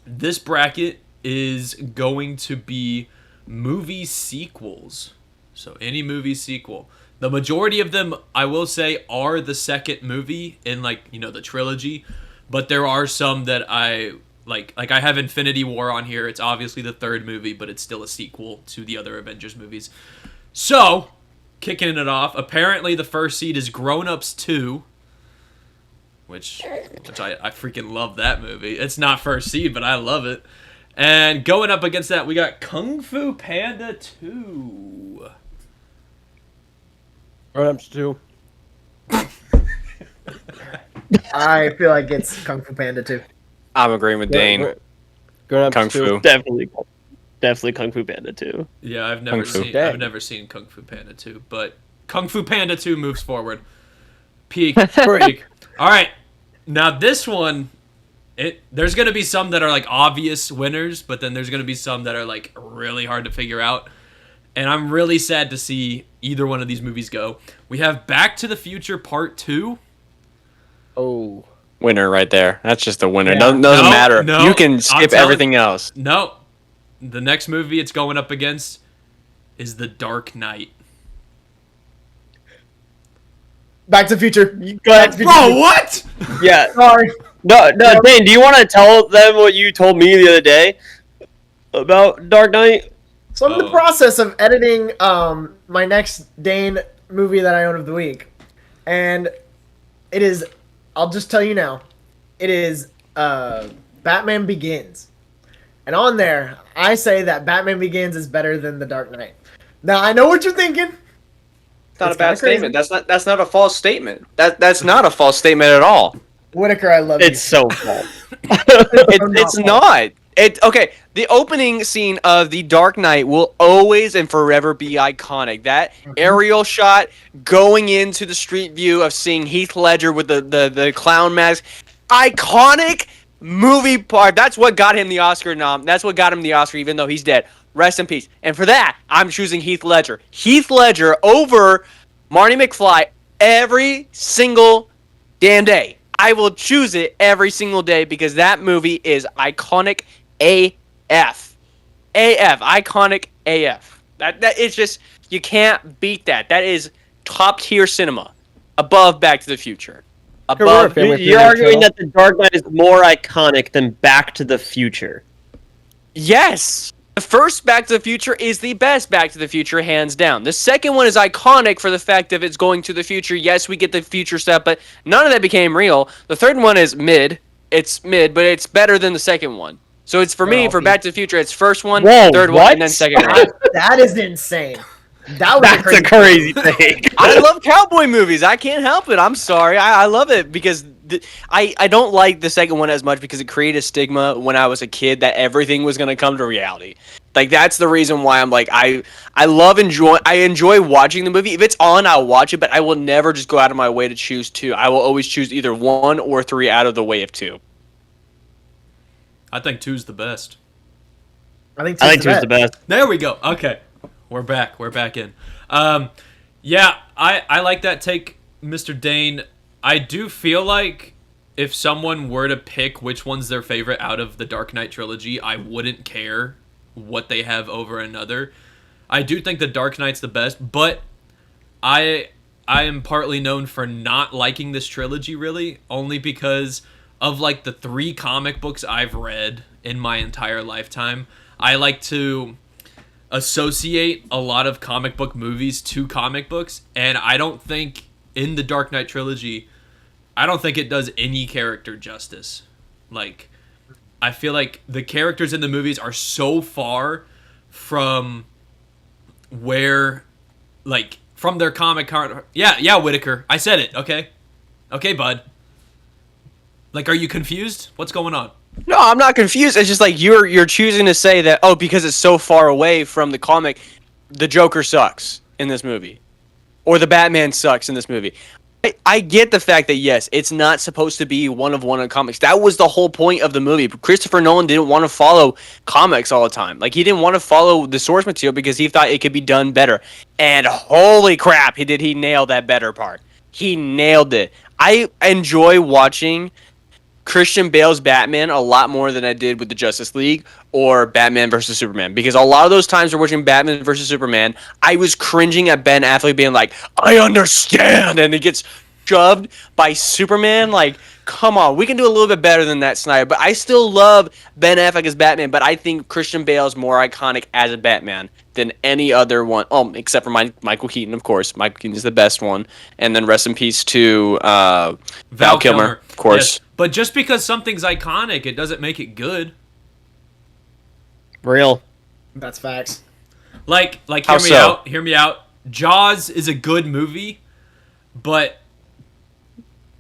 this bracket is going to be movie sequels. So any movie sequel. The majority of them, I will say, are the second movie in the trilogy, but there are some that I like I have Infinity War on here. It's obviously the third movie, but it's still a sequel to the other Avengers movies. So, kicking it off, apparently the first seed is Grown Ups 2, which I freaking love that movie. It's not first seed, but I love it. And going up against that, we got Kung Fu Panda 2. Grown Ups 2. I feel like it's Kung Fu Panda 2. I'm agreeing with Dane. Grown Ups Kung 2. Fu. Definitely Kung Fu Panda 2. Yeah, I've Kung Fu. never seen Kung Fu Panda 2, but Kung Fu Panda 2 moves forward. Peak. Peak. All right. Now this one, there's going to be some that are like obvious winners, but then there's going to be some that are like really hard to figure out. And I'm really sad to see either one of these movies go. We have Back to the Future Part 2. Oh. Winner right there. That's just a winner. Yeah. Doesn't matter. No, You can skip everything else. No. The next movie it's going up against is The Dark Knight. Back to the Future. Go ahead. Bro, what? Yeah. Sorry. No, Dane, do you want to tell them what you told me the other day about Dark Knight? So I'm in the process of editing my next Dane movie that I own of the week. And it is, I'll just tell you now, it is Batman Begins. And on there, I say that Batman Begins is better than The Dark Knight. Now, I know what you're thinking. It's not It's a bad kinda crazy. statement. That's not a false statement. That's not a false statement at all. Whittaker, I love It's you. so false. It's not. Okay. The opening scene of The Dark Knight will always and forever be iconic. That aerial shot going into the street view of seeing Heath Ledger with the clown mask, iconic movie part. That's what got him the Oscar nom. That's what got him the Oscar, even though he's dead. Rest in peace. And for that, I'm choosing Heath Ledger. Heath Ledger over Marty McFly every single damn day. I will choose it every single day because that movie is iconic AF. AF, iconic AF. That it's just, you can't beat that. That is top tier cinema, above Back to the Future. Above. Family You're Feud arguing channel. that The Dark Knight is more iconic than Back to the Future. Yes. The first Back to the Future is the best Back to the Future, hands down. The second one is iconic for the fact of it's going to the future. Yes, we get the future stuff, but none of that became real. The third one is mid. It's mid, but it's better than the second one. So it's for me, for Back to the Future, it's first one, Whoa, third one, what? and then second one. That is insane. That was That's a crazy thing. I love cowboy movies. I can't help it. I'm sorry. I love it because I don't like the second one as much because it created a stigma when I was a kid that everything was going to come to reality. Like, that's the reason why I'm like, I enjoy watching the movie. If it's on, I'll watch it, but I will never just go out of my way to choose two. I will always choose either 1 or 3 out of the way of 2. I think 2's the best. I think I think 2's the best. There we go. Okay. We're back. We're back in. Yeah, I like that take, Mr. Dayne. I do feel like if someone were to pick which one's their favorite out of the Dark Knight trilogy, I wouldn't care what they have over another. I do think the Dark Knight's the best, but I am partly known for not liking this trilogy, really, only because of like the 3 comic books I've read in my entire lifetime. I like to associate a lot of comic book movies to comic books, and I don't think in the Dark Knight trilogy, I don't think it does any character justice. Like, I feel like the characters in the movies are so far from where, like, from their comic yeah, Whittaker, I said it. Okay, bud. Like, are you confused? What's going on? No, I'm not confused. It's just like you're choosing to say that, oh, because it's so far away from the comic, the Joker sucks in this movie. Or the Batman sucks in this movie. I get the fact that, yes, it's not supposed to be one of comics. That was the whole point of the movie. Christopher Nolan didn't want to follow comics all the time. Like, he didn't want to follow the source material because he thought it could be done better. And holy crap, he nailed that better part. He nailed it. I enjoy watching Christian Bale's Batman a lot more than I did with the Justice League or Batman versus Superman, because a lot of those times we're watching Batman versus Superman, I was cringing at Ben Affleck being like, I understand, and he gets shoved by Superman. Like, come on, we can do a little bit better than that, Snyder. But I still love Ben Affleck as Batman, but I think Christian Bale is more iconic as a Batman than any other one. Oh, except for Michael Keaton, of course. Michael Keaton is the best one. And then rest in peace to Val Kilmer, of course. Yes. But just because something's iconic, it doesn't make it good. Real. That's facts. Like, How so? Hear me out. Jaws is a good movie, but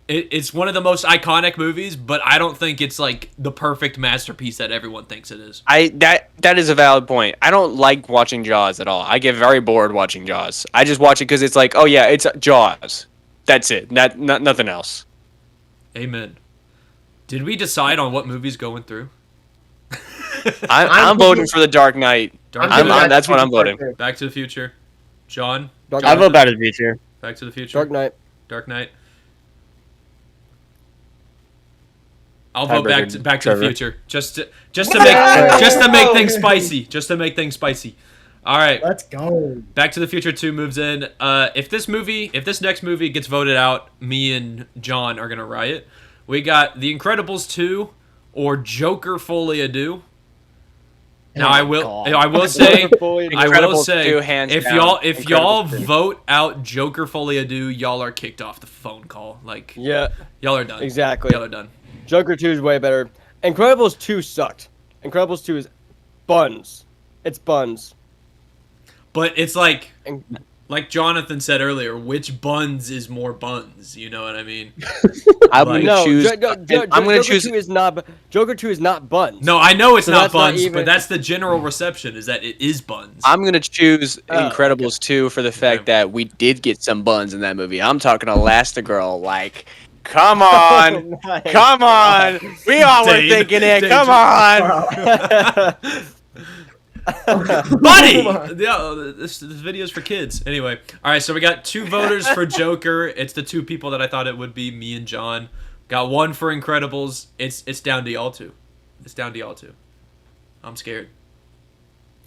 it's one of the most iconic movies, but I don't think it's like the perfect masterpiece that everyone thinks it is. That is a valid point. I don't like watching Jaws at all. I get very bored watching Jaws. I just watch it because it's like, oh yeah, it's Jaws. That's it. Nothing else. Amen. Did we decide on what movie's going through? I'm voting for the Dark Knight. That's what I'm voting. Back to the Future. John? I vote Back to the Future. Back to the Future. Dark Knight. Dark Knight. I'll vote back to the Future. Just to make things spicy. Just to make things spicy. All right. Let's go. Back to the Future 2 moves in. If this next movie gets voted out, me and John are gonna riot. We got The Incredibles 2 or Joker Folie à Deux. Now I will say if y'all vote out Joker Folie à Deux, y'all are kicked off the phone call. Like, Yeah, y'all are done. exactly. Y'all are done. Joker 2 is way better. Incredibles 2 sucked. Incredibles 2 is buns. It's buns. But it's like And Jonathan said earlier, which buns is more buns? You know what I mean? I'm Like- gonna choose. I'm gonna Joker choose. 2 is not. Joker 2 is not buns. No, I know it's So not that's not buns, even- but that's the general reception, is that it is buns. I'm gonna choose Oh, Incredibles 2 for the fact that we did get some buns in that movie. I'm talking Elastigirl. Like, come on, My come on. We all were Dane, thinking it. Dane. Come on. Buddy! Yeah, this video's for kids. Anyway, all right, so we got 2 voters for Joker. It's the 2 people that I thought it would be, me and John. Got 1 for Incredibles. It's down to y'all 2. It's down to y'all 2. I'm scared.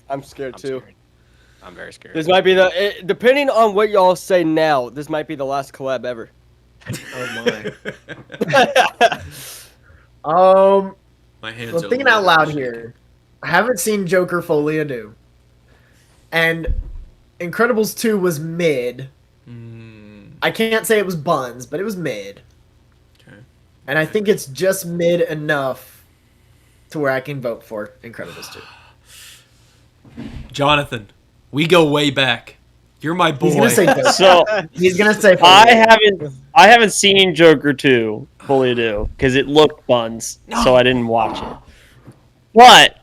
I'm scared too. Scared. I'm very scared. This might be depending on what y'all say now, this might be the last collab ever. Oh my. My hands So are thinking out loud shaking. here, I haven't seen Joker fully anew, and Incredibles 2 was mid. I can't say it was buns, but it was mid. Okay. And I think it's just mid enough to where I can vote for Incredibles 2. Jonathan, we go way back. You're my boy. He's gonna say Joker. So He's gonna say. I haven't seen Joker 2 fully do because it looked buns, so I didn't watch it. But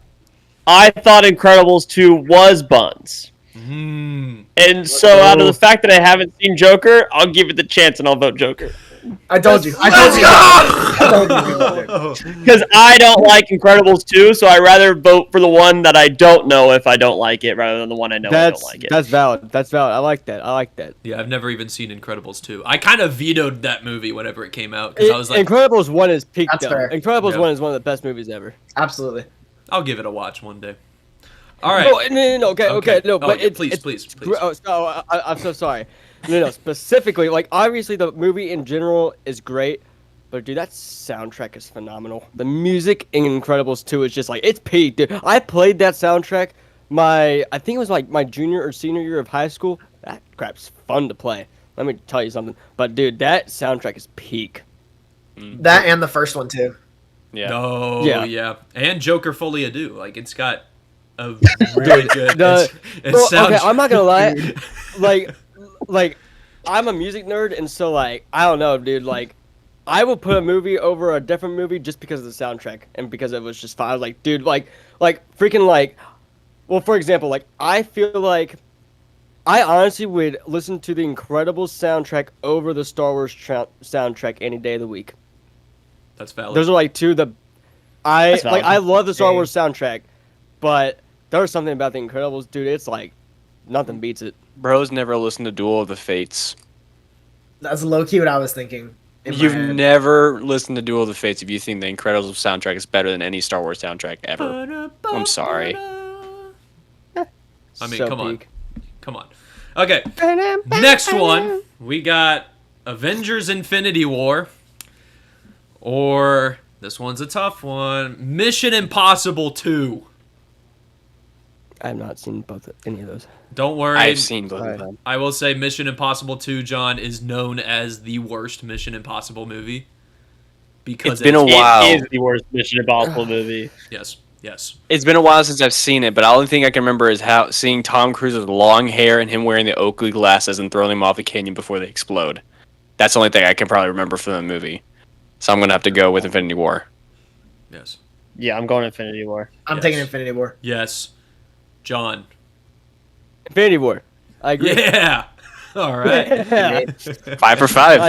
I thought Incredibles 2 was buns. And so out of the fact that I haven't seen Joker, I'll give it the chance and I'll vote Joker. I told you. Because I don't like Incredibles 2, so I'd rather vote for the one that I don't know if I don't like it rather than the one I know I don't like it. That's valid. That's valid. I like that. Yeah, I've never even seen Incredibles 2. I kind of vetoed that movie whenever it came out because I was like, Incredibles 1 is peak That's though. fair. Incredibles Yeah. 1 is one of the best movies ever. Absolutely. I'll give it a watch one day. All right. No, okay, no, Oh, but yeah, it's, please. Oh, so, I'm so sorry. No, specifically, like, obviously the movie in general is great, but dude, that soundtrack is phenomenal. The music in Incredibles 2 is just like, it's peak, dude. I played that soundtrack I think it was like my junior or senior year of high school. That crap's fun to play. Let me tell you something. But dude, that soundtrack is peak. That and the first one too. Yeah. Oh, Yeah. yeah. And Joker Folie à Deux. Like, it's got a really good Well, sound. okay, I'm not gonna lie. like, I'm a music nerd, and so like, I don't know, dude. Like, I will put a movie over a different movie just because of the soundtrack and because it was just fine. I was like, dude, like freaking like. Well, for example, like I feel like I honestly would listen to the Incredibles soundtrack over the Star Wars soundtrack any day of the week. That's valid. Those are like That's valid. I love the Star Wars soundtrack, but there's something about the Incredibles, dude. It's like nothing beats it. Bro's never listened to Duel of the Fates. That's low key what I was thinking. in my You've head. never listened to Duel of the Fates if you think the Incredibles soundtrack is better than any Star Wars soundtrack ever. I'm sorry. I mean, So come on. peak. Come on. Okay. Next one. We got Avengers Infinity War. Or, this one's a tough one, Mission Impossible 2. I have not seen any of those. Don't worry. I've seen both of Alright. them. I will say Mission Impossible 2, John, is known as the worst Mission Impossible movie. Because It's been a while. It is the worst Mission Impossible movie. Yes. Yes. It's been a while since I've seen it, but the only thing I can remember is seeing Tom Cruise's long hair and him wearing the Oakley glasses and throwing them off the canyon before they explode. That's the only thing I can probably remember from the movie. So I'm going to have to go with Infinity War. Yes. Yeah, I'm going Infinity War. I'm Yes. taking Infinity War. Yes. John. Infinity War. I agree. Yeah. All right. Yeah. 5 for 5.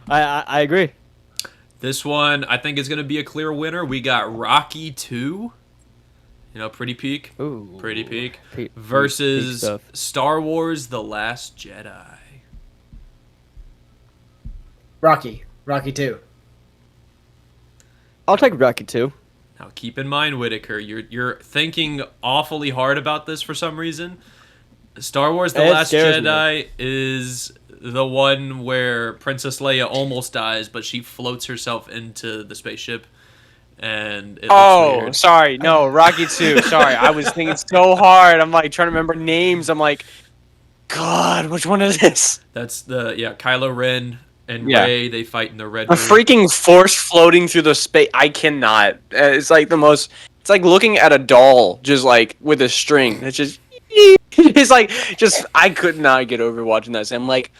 I agree. This one, I think, is going to be a clear winner. We got Rocky 2. You know, pretty peak. Ooh. Pretty peak. Peak Versus stuff. Star Wars The Last Jedi. Rocky 2. I'll take Rocky 2. Now, keep in mind, Whittaker, you're thinking awfully hard about this for some reason. Star Wars The It Last scares me. Jedi is the one where Princess Leia almost dies, but she floats herself into the spaceship. And it looks Oh, weird. sorry. No, Rocky 2. Sorry. I was thinking so hard. I'm like trying to remember names. I'm like, God, which one is this? That's Kylo Ren and Yeah. Rey, they fight in the red A room. freaking force floating through the space. I cannot. It's like the most. It's like looking at a doll just like with a string. It's just. It's like just. I could not get over watching that. I'm like,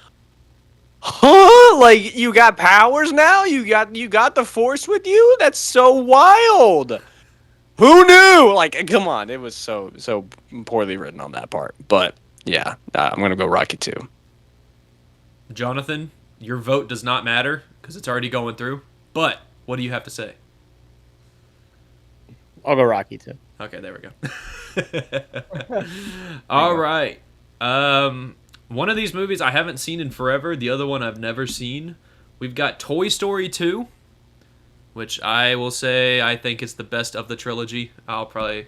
huh? Like you got powers now? You got the force with you? That's so wild. Who knew? Like, come on. It was so poorly written on that part. But yeah, I'm gonna go Rocky 2. Jonathan, your vote does not matter because it's already going through. But what do you have to say? I'll go Rocky too. Okay, there we go. All right. One of these movies I haven't seen in forever. The other one I've never seen. We've got Toy Story 2, which I will say I think is the best of the trilogy. I'll probably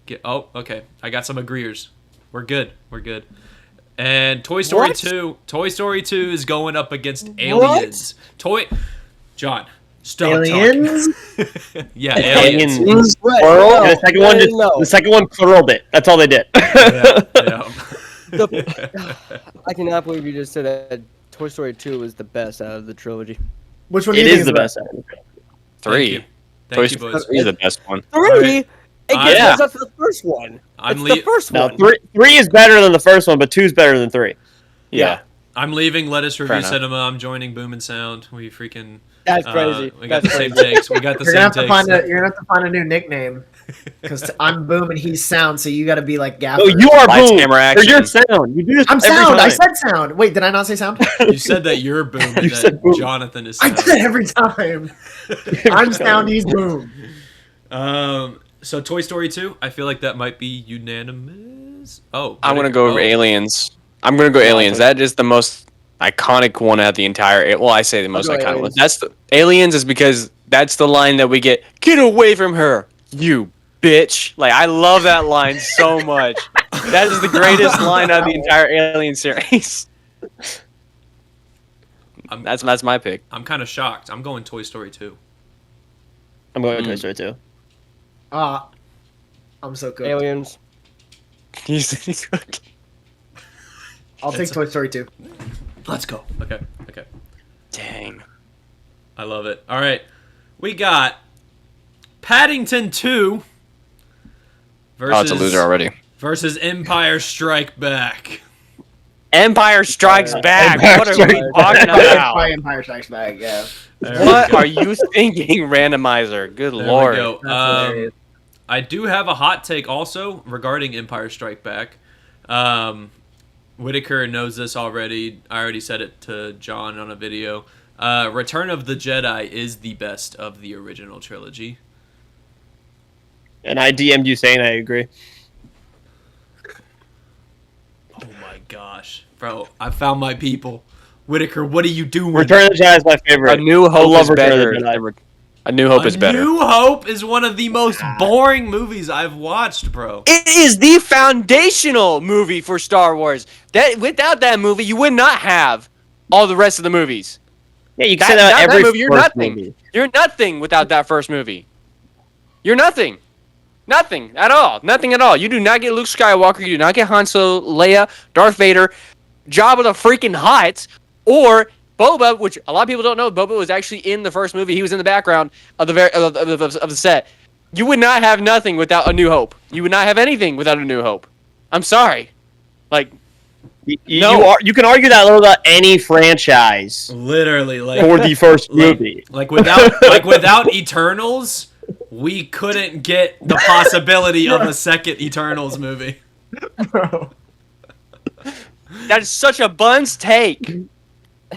get... Oh, okay. I got some agreeers. We're good. We're good. And Toy Story What? 2. Toy Story 2 is going up against Aliens. John, stop Aliens? talking. Yeah, Aliens. Aliens. Right, Plural. no, And the second one just no. the second one pluraled it. That's all they did. Yeah, yeah. I cannot believe you just said that Toy Story 2 was the best out of the trilogy. Which one do It you think is the best. Three. Thank Toy you, Story boys. 3 is the best one. 3? Alright. It I- gets up to the first one. I'm It's the first No, one. three is better than the first one, but 2 is better than 3. Yeah. I'm leaving Lettuce Fair Review enough. Cinema. I'm joining Boom and Sound. We freaking... That's crazy. We got That's the same crazy. takes. We got the You're gonna same have to takes. you're gonna have to find a new nickname. Because I'm Boom and he's Sound, so you got to be like Gaffer. No, you are Lights, Boom. camera, Or you're action. Sound. You do this I'm every Sound. I time. said Sound. Wait, did I not say Sound? You said that you're Boom and You that said Boom. Jonathan is I Sound. did it every time. I'm Sound. He's Boom. So Toy Story 2, I feel like that might be unanimous. Oh, I'm going to go over Aliens. I'm going to go Aliens. That is the most iconic one out the entire... Well, I say the most go iconic one. Aliens. That's the Aliens is because that's the line that we get, "Get away from her, you bitch." Like, I love that line so much. That is the greatest line out of the entire Alien series. That's my pick. I'm kind of shocked. I'm going Toy Story 2. I'm going with Toy Story 2. I'm so good. Aliens. I'll take Toy Story 2. Let's go. Okay. Dang. I love it. All right. We got Paddington 2 versus, Oh, it's a loser already. versus Empire Strike Back. Empire Strikes Back. Empire What are Strikes we Back. talking Probably about? Empire Strikes Back, yeah. What are you thinking, randomizer? Good There lord. we go. That's hilarious. I do have a hot take also regarding Empire Strike Back. Whittaker knows this already. I already said it to John on a video. Return of the Jedi is the best of the original trilogy. And I DM'd you saying I agree. Oh my gosh. Bro, I found my people. Whittaker, what are you doing? Return of the Jedi is my favorite. A New I Hope love is Return of better. the Jedi. A New Hope is better. New Hope is one of the most boring movies I've watched, bro. It is the foundational movie for Star Wars. That without that movie, you would not have all the rest of the movies. Yeah, you can That, say that that every movie, you're first nothing. movie. You're nothing without that first movie. You're nothing. Nothing at all. Nothing at all. You do not get Luke Skywalker. You do not get Han Solo, Leia, Darth Vader, Jabba the freaking Hutt, or Boba, which a lot of people don't know. Boba was actually in the first movie. He was in the background of the set. You would not have nothing without A New Hope. You would not have anything without A New Hope. I'm sorry. Like, No. You can argue that a little about any franchise Literally, like for the first movie. like without Eternals, we couldn't get the possibility of a second Eternals movie. Bro. that is such a buns take.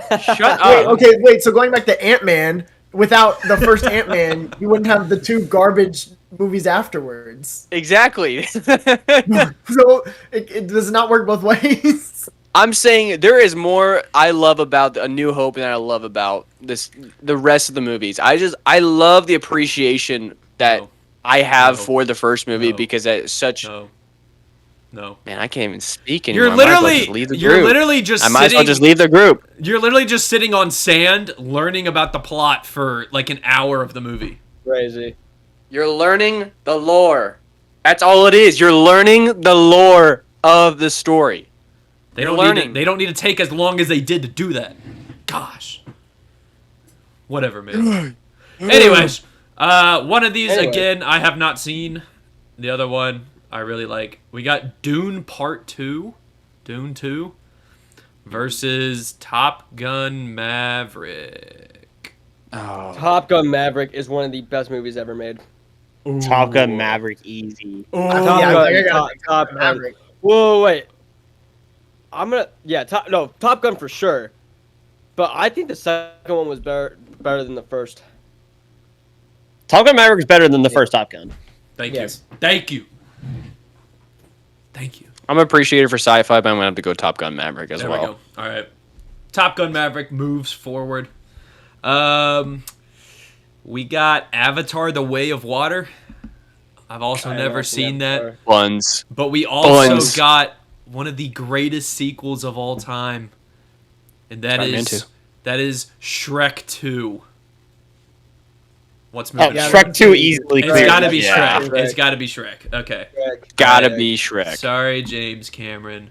Shut Wait, up. okay, so going back to Ant-Man, without the first Ant-Man, you wouldn't have the 2 garbage movies afterwards. Exactly. So it does not work both ways. I'm saying there is more I love about A New Hope than I love about the rest of the movies. I love the appreciation that No. I have No. for the first movie No. because it's such. No. Man, I can't even speak anymore. You're I might as well literally just leave the you're group. literally just I might as well sitting just leave the group. you're literally just sitting on sand learning about the plot for like an hour of the movie. Crazy. You're learning the lore. That's all it is. You're learning the lore of the story. They You're don't need learning. they don't need to take as long as they did to do that. Gosh. Whatever, man. Anyways, one of these Anyway. again I have not seen. The other one I really like. We got Dune Part 2. Dune 2 versus Top Gun Maverick. Oh. Top Gun Maverick is one of the best movies ever made. Top Gun Maverick, easy. Ooh. Yeah, Top I Gun, think I gotta pick Top Gun. Maverick. Whoa, wait. Top Gun for sure. But I think the second one was better than the first. Top Gun Maverick is better than the first Top Gun. Thank Yes. you. Thank you. Thank you. I'm appreciated for sci-fi, but I'm gonna have to go Top Gun Maverick as There well. we go. All right. Top Gun Maverick moves forward. We got Avatar: The Way of Water. I've also I never love seen Avatar. that. Buns. But we also Buns. got one of the greatest sequels of all time. And that I'm is into. Shrek 2. What's Oh, moving? Yeah, Shrek 2 easily It's cleared. got to be Yeah. Shrek. It's got to be Shrek. Okay. Gotta Alright. be Shrek. Sorry, James Cameron.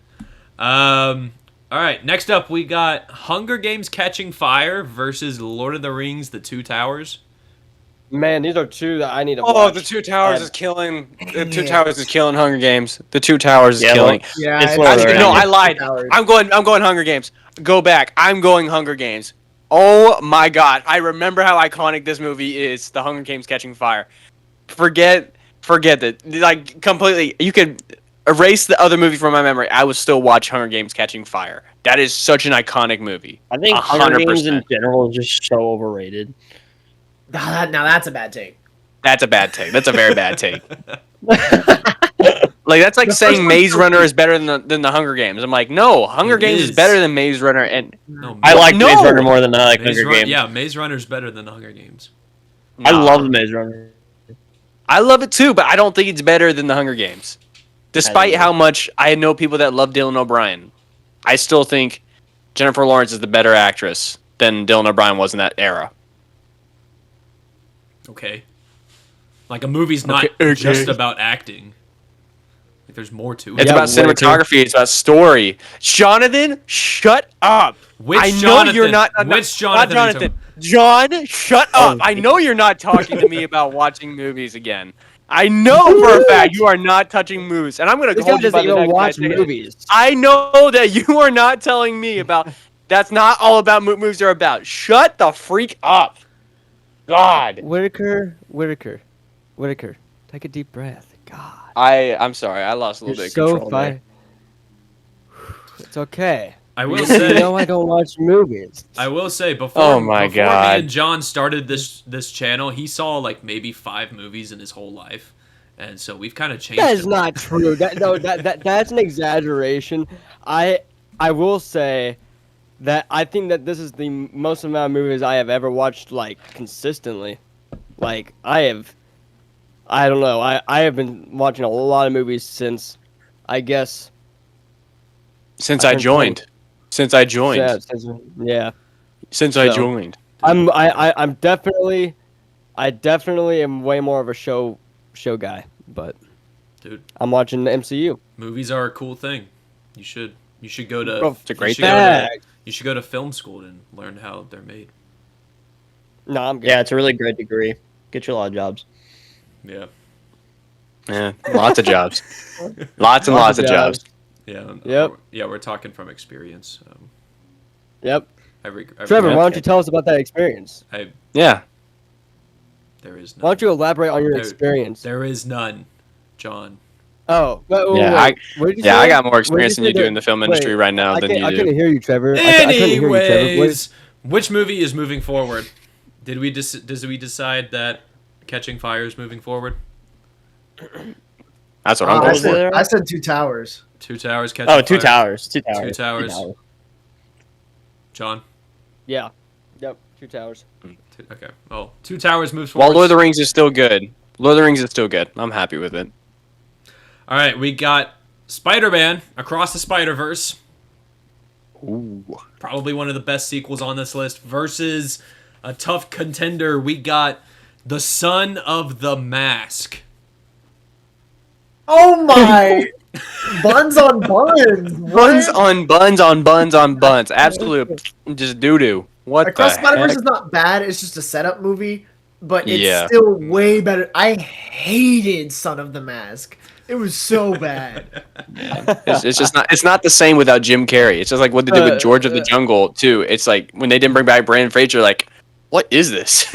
All right. Next up, we got Hunger Games: Catching Fire versus Lord of the Rings: The Two Towers. Man, these are two that I need to Oh, watch. the Two Towers And- is killing. The Two Yeah. Towers is killing Hunger Games. The Two Towers is Yeah, killing. Yeah, It's Lord of the Actually, no, Rings. I lied. Towers. I'm going Hunger Games. Go back. I'm going Hunger Games. Oh my God! I remember how iconic this movie is. The Hunger Games: Catching Fire. Forget that. Like completely. You could erase the other movie from my memory. I would still watch Hunger Games: Catching Fire. That is such an iconic movie. I think Hunger Games 100%. in general is just so overrated. Now that's a bad take. That's a bad take. That's a very bad take. Like that's like The first saying one's Maze so Runner good. is better than the Hunger Games. I'm like, no, Hunger It Games is. is better than Maze Runner, and No, I like No! Maze Runner more than I like Maze Hunger Run- Games. Yeah, Maze Runner's better than the Hunger Games. I Nah. love Maze Runner. I love it too, but I don't think it's better than the Hunger Games. Despite how much I know people that love Dylan O'Brien, I still think Jennifer Lawrence is the better actress than Dylan O'Brien was in that era. Okay. Like a movie's not Okay. just about acting. Like there's more to it. It's Yeah, about cinematography. It's about story. Jonathan, shut up. Which I know Jonathan? you're not. Which not Jonathan? are you Jonathan. John, shut up. I know you're not talking to me about watching movies again. I know for a fact you are not touching movies, and I'm going to This guy hold you by doesn't the even neck. watch when I say it. movies. I know that you are not telling me about. That's not all about movies are about. Shut the freak up. God. Whittaker. Take a deep breath. God. I'm sorry. I lost a little You're bit of so control there. fine. It's okay. I will You say. know I don't watch movies. I will say before, Oh my before me God. and John started this channel, he saw like maybe 5 movies in his whole life, and so we've kind of changed. That is him. not true. That's an exaggeration. I will say that I think that this is the most amount of movies I have ever watched like consistently. Like I don't know. I have been watching a lot of movies since I guess Since I I turned joined. Since I joined. yeah. Since I So- joined. I'm definitely am way more of a show guy, but Dude, I'm watching the MCU. movies are a cool thing. You should go to. Bro, It's a great you should thing. go to- Fact. You should go to film school and learn how they're made. No, I'm good. Yeah, it's a really great degree. Get you a lot of jobs. Yeah, Yeah, lots of jobs. Lots and lots of jobs. yeah. Yep. Yeah, we're talking from experience. Yep. Every Trevor, Yeah. why don't you tell us about that experience? Yeah. There is none. Why don't you elaborate on your There- experience? There is none, John. Oh, wait, Yeah, wait. What did you Yeah, say? I got more What did experience than say you do that- in the film wait, industry right now than you I do. couldn't hear you, Trevor. I couldn't hear you, Trevor. What Anyways, which movie is moving forward? Did we decide that Catching Fire is moving forward? That's what I'm I going was it? for. said, I said Two Towers. Two Towers. Catching Oh, Two Fire. Towers. Two Towers. Two Towers. John. Yeah. Yep. Two Towers. Okay. Oh, Two Towers moves While forward. Lord of the Rings is still good. Lord of the Rings is still good. I'm happy with it. All right, we got Spider-Man Across the Spider-Verse. Ooh. Probably one of the best sequels on this list. Versus a tough contender. We got The Son of the Mask. Oh my! Buns on buns. Buns What? on buns on buns on buns. Absolute just doo doo. What Across the Spider-Verse heck? is not bad. It's just a setup movie, but it's Yeah. still way better. I hated Son of the Mask. It was so bad. It's just not. It's not the same without Jim Carrey. It's just like what they did with George of the Jungle too. It's like when they didn't bring back Brandon Fraser. Like, what is this?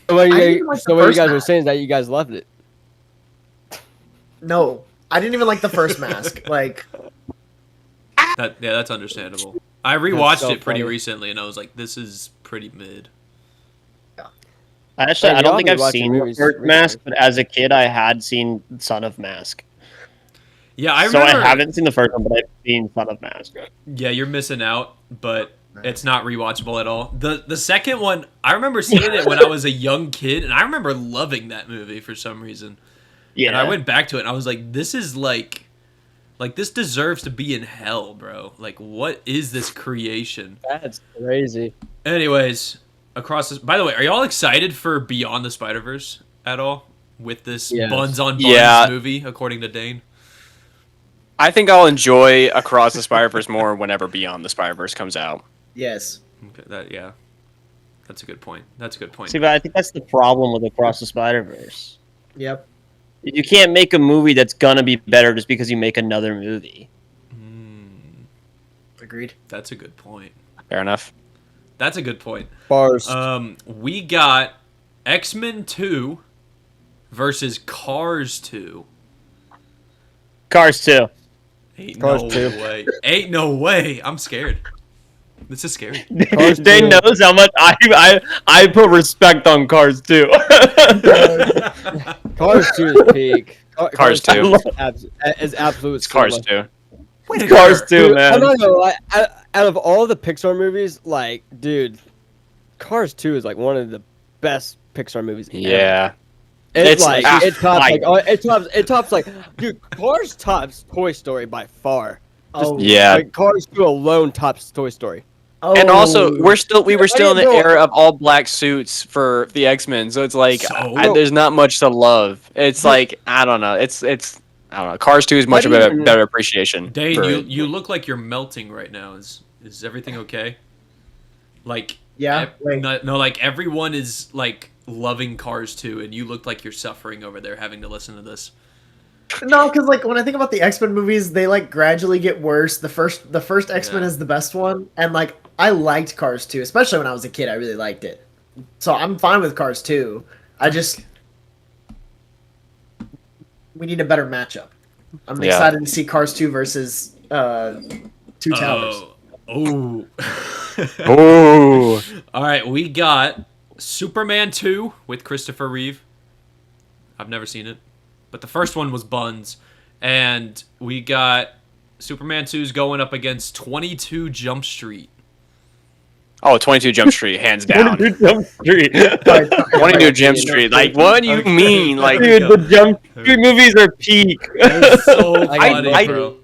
So what I you, didn't like the so what you first guys are Mask. saying is that you guys loved it. No, I didn't even like the first Mask. Like, That's understandable. I rewatched so it pretty funny. recently, and I was like, this is pretty mid. Actually, Yeah, I don't y'all think be I've watching seen movies First recently. Mask, but as a kid, I had seen Son of Mask. Yeah, I So remember. I haven't seen the first one, but I've seen Son of Mask. Yeah, you're missing out, but it's not rewatchable at all. The second one, I remember seeing it when I was a young kid, and I remember loving that movie for some reason. Yeah. And I went back to it, and I was like, this is like this deserves to be in hell, bro. Like, what is this creation? That's crazy. Anyways, across this. By the way, are y'all excited for Beyond the Spider-Verse at all with this Yes. buns on buns Yeah. movie, according to Dane? I think I'll enjoy Across the Spider-Verse more whenever Beyond the Spider-Verse comes out. Yes. Okay, yeah, that's a good point. That's a good point. See, but I think that's the problem with Across the Spider-Verse. Yep. You can't make a movie that's gonna be better just because you make another movie. Agreed. That's a good point. Fair enough. That's a good point. Bars. We got X-Men 2 versus Cars 2. Cars 2. Ain't Cars no 2. way. Ain't no way. I'm scared. This is scary. Cars Dane 2. knows how much I put respect on Cars 2. Cars 2 is peak. Cars 2. Is absolute. It's Cars 2. Cars 2, Dude, I'm man. not gonna lie. Out of all the Pixar movies, like, dude, Cars 2 is like one of the best Pixar movies. Ever. Yeah. It's It's- like ah, it tops like- like it tops like, dude, Cars tops Toy Story by far. Oh Yeah. Like Cars 2 alone tops Toy Story. Oh. And also, we were still in the No. era of all black suits for the X-Men, so it's like So? there's not much to love. It's like I don't know. It's I don't know. Cars 2 is much How of do a you- better appreciation. Dane, for you, it. you look like you're melting right now. Is everything okay? Like Yeah. Wait. no, like everyone is like loving Cars 2, and you look like you're suffering over there having to listen to this. No, because like when I think about the X-Men movies, they like gradually get worse. The first X-Men Yeah. is the best one, and like I liked Cars 2, especially when I was a kid. I really liked it, so I'm fine with Cars 2. We need a better matchup. I'm Yeah. excited to see Cars 2 versus Two Towers. Oh. Oh. All right, we got Superman 2 with Christopher Reeve. I've never seen it, but the first one was buns. And we got Superman 2's going up against 22 Jump Street. Oh, 22 Jump Street, hands down. Jump Street. 22 Jump Street. Like, what do you mean? Like, Dude, the Jump Street movies are peak. It's so I funny, I- bro.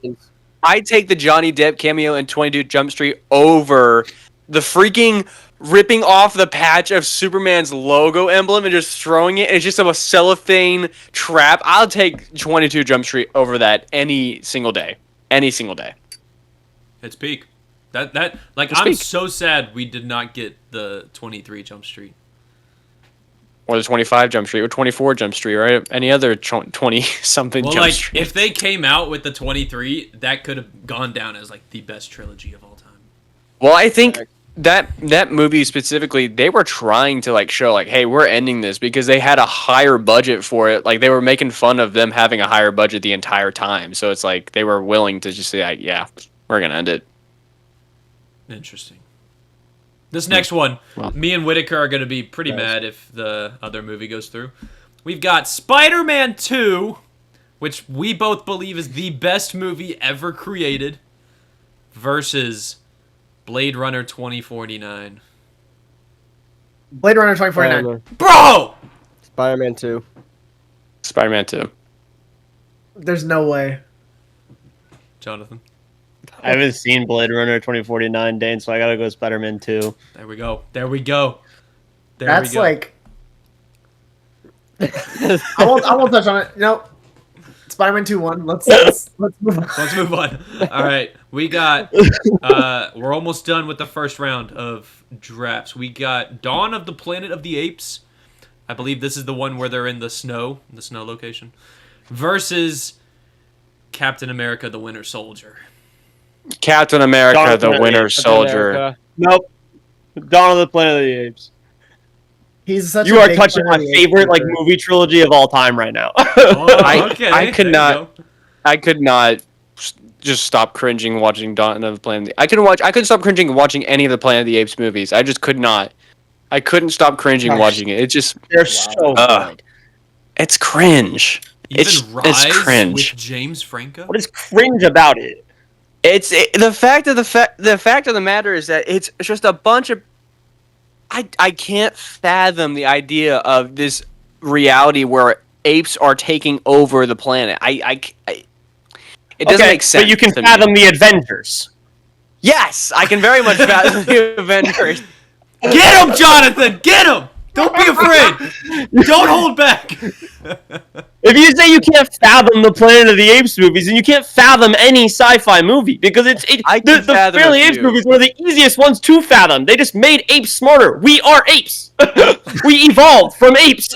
I take the Johnny Depp cameo in 22 Jump Street over the freaking ripping off the patch of Superman's logo emblem and just throwing it. It's just a cellophane trap. I'll take 22 Jump Street over that any single day. Any single day. It's peak. That like It's I'm peak. so sad we did not get the 23 Jump Street. Or the 25 Jump Street or 24 Jump Street or any other 20-something Well, Jump like Street. if they came out with the 23, that could have gone down as like the best trilogy of all time. Well, I think that movie specifically, they were trying to like show like, hey, we're ending this because they had a higher budget for it. Like they were making fun of them having a higher budget the entire time. So it's like they were willing to just say, like, yeah, we're gonna end it. Interesting. This next one, Well. me and Whittaker are going to be pretty mad if the other movie goes through. We've got Spider-Man 2, which we both believe is the best movie ever created, versus Blade Runner 2049. Blade Runner 2049. Bro! Spider-Man 2. Spider-Man 2. There's no way. Jonathan. I haven't seen Blade Runner 2049, Dane, so I gotta go Spider-Man 2. There we go. There we go. There That's we go. like I won't touch on it. No. Spider-Man 2 1. Let's move on. Let's move on. All right, we got. We're almost done with the first round of drafts. We got Dawn of the Planet of the Apes. I believe this is the one where they're in the snow location, versus Captain America: The Winter Soldier. Captain America, Jonathan the and Winter Dayne. Soldier. America. Nope. Dawn of the Planet of the Apes. He's such You a are big touching my fan of the favorite like Apes. movie trilogy of all time right now. Oh, I could there you not- go. I could not just stop cringing watching Dawn of the Planet. I couldn't stop cringing watching any of the Planet of the Apes movies. I just could not. I couldn't stop cringing Gosh. watching it. It just They're so Ugh. good. it's cringe. It's Rise cringe. with James Franco. What is cringe about it? The fact of the matter is that it's just a bunch of. I can't fathom the idea of this reality where apes are taking over the planet. It doesn't make sense. But you can to me. fathom the Avengers. Yes, I can very much fathom the Avengers. Get him, Jonathan! Get him! Don't be afraid. Don't hold back. If you say you can't fathom the Planet of the Apes movies, then you can't fathom any sci-fi movie because the fathom Planet of the a Apes few. movies were the easiest ones to fathom. They just made apes smarter. We are apes. We evolved from apes.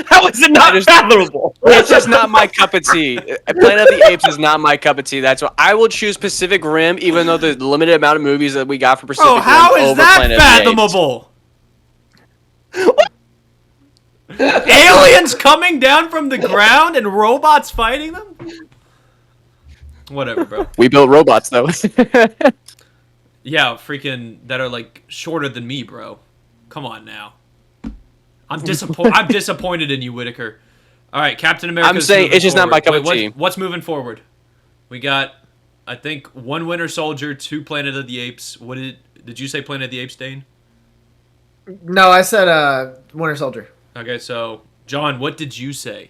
How is it not fathomable? It's just not my cup of tea. Planet of the Apes is not my cup of tea. That's why I will choose Pacific Rim, even though the limited amount of movies that we got for Pacific Oh, Rim how is over that Planet of the Apes. fathomable? Aliens coming down from the ground and robots fighting them? Whatever, bro. We built robots, though. Yeah, freaking that are like shorter than me, bro. Come on now. I'm disappointed in you, Whittaker. All right, Captain America. I'm saying it's just not my cup of tea. What's moving forward? We got, I think, 1 Winter Soldier, 2 Planet of the Apes. What did you say? Planet of the Apes, Dane? No, I said Winter Soldier. Okay, so John, what did you say?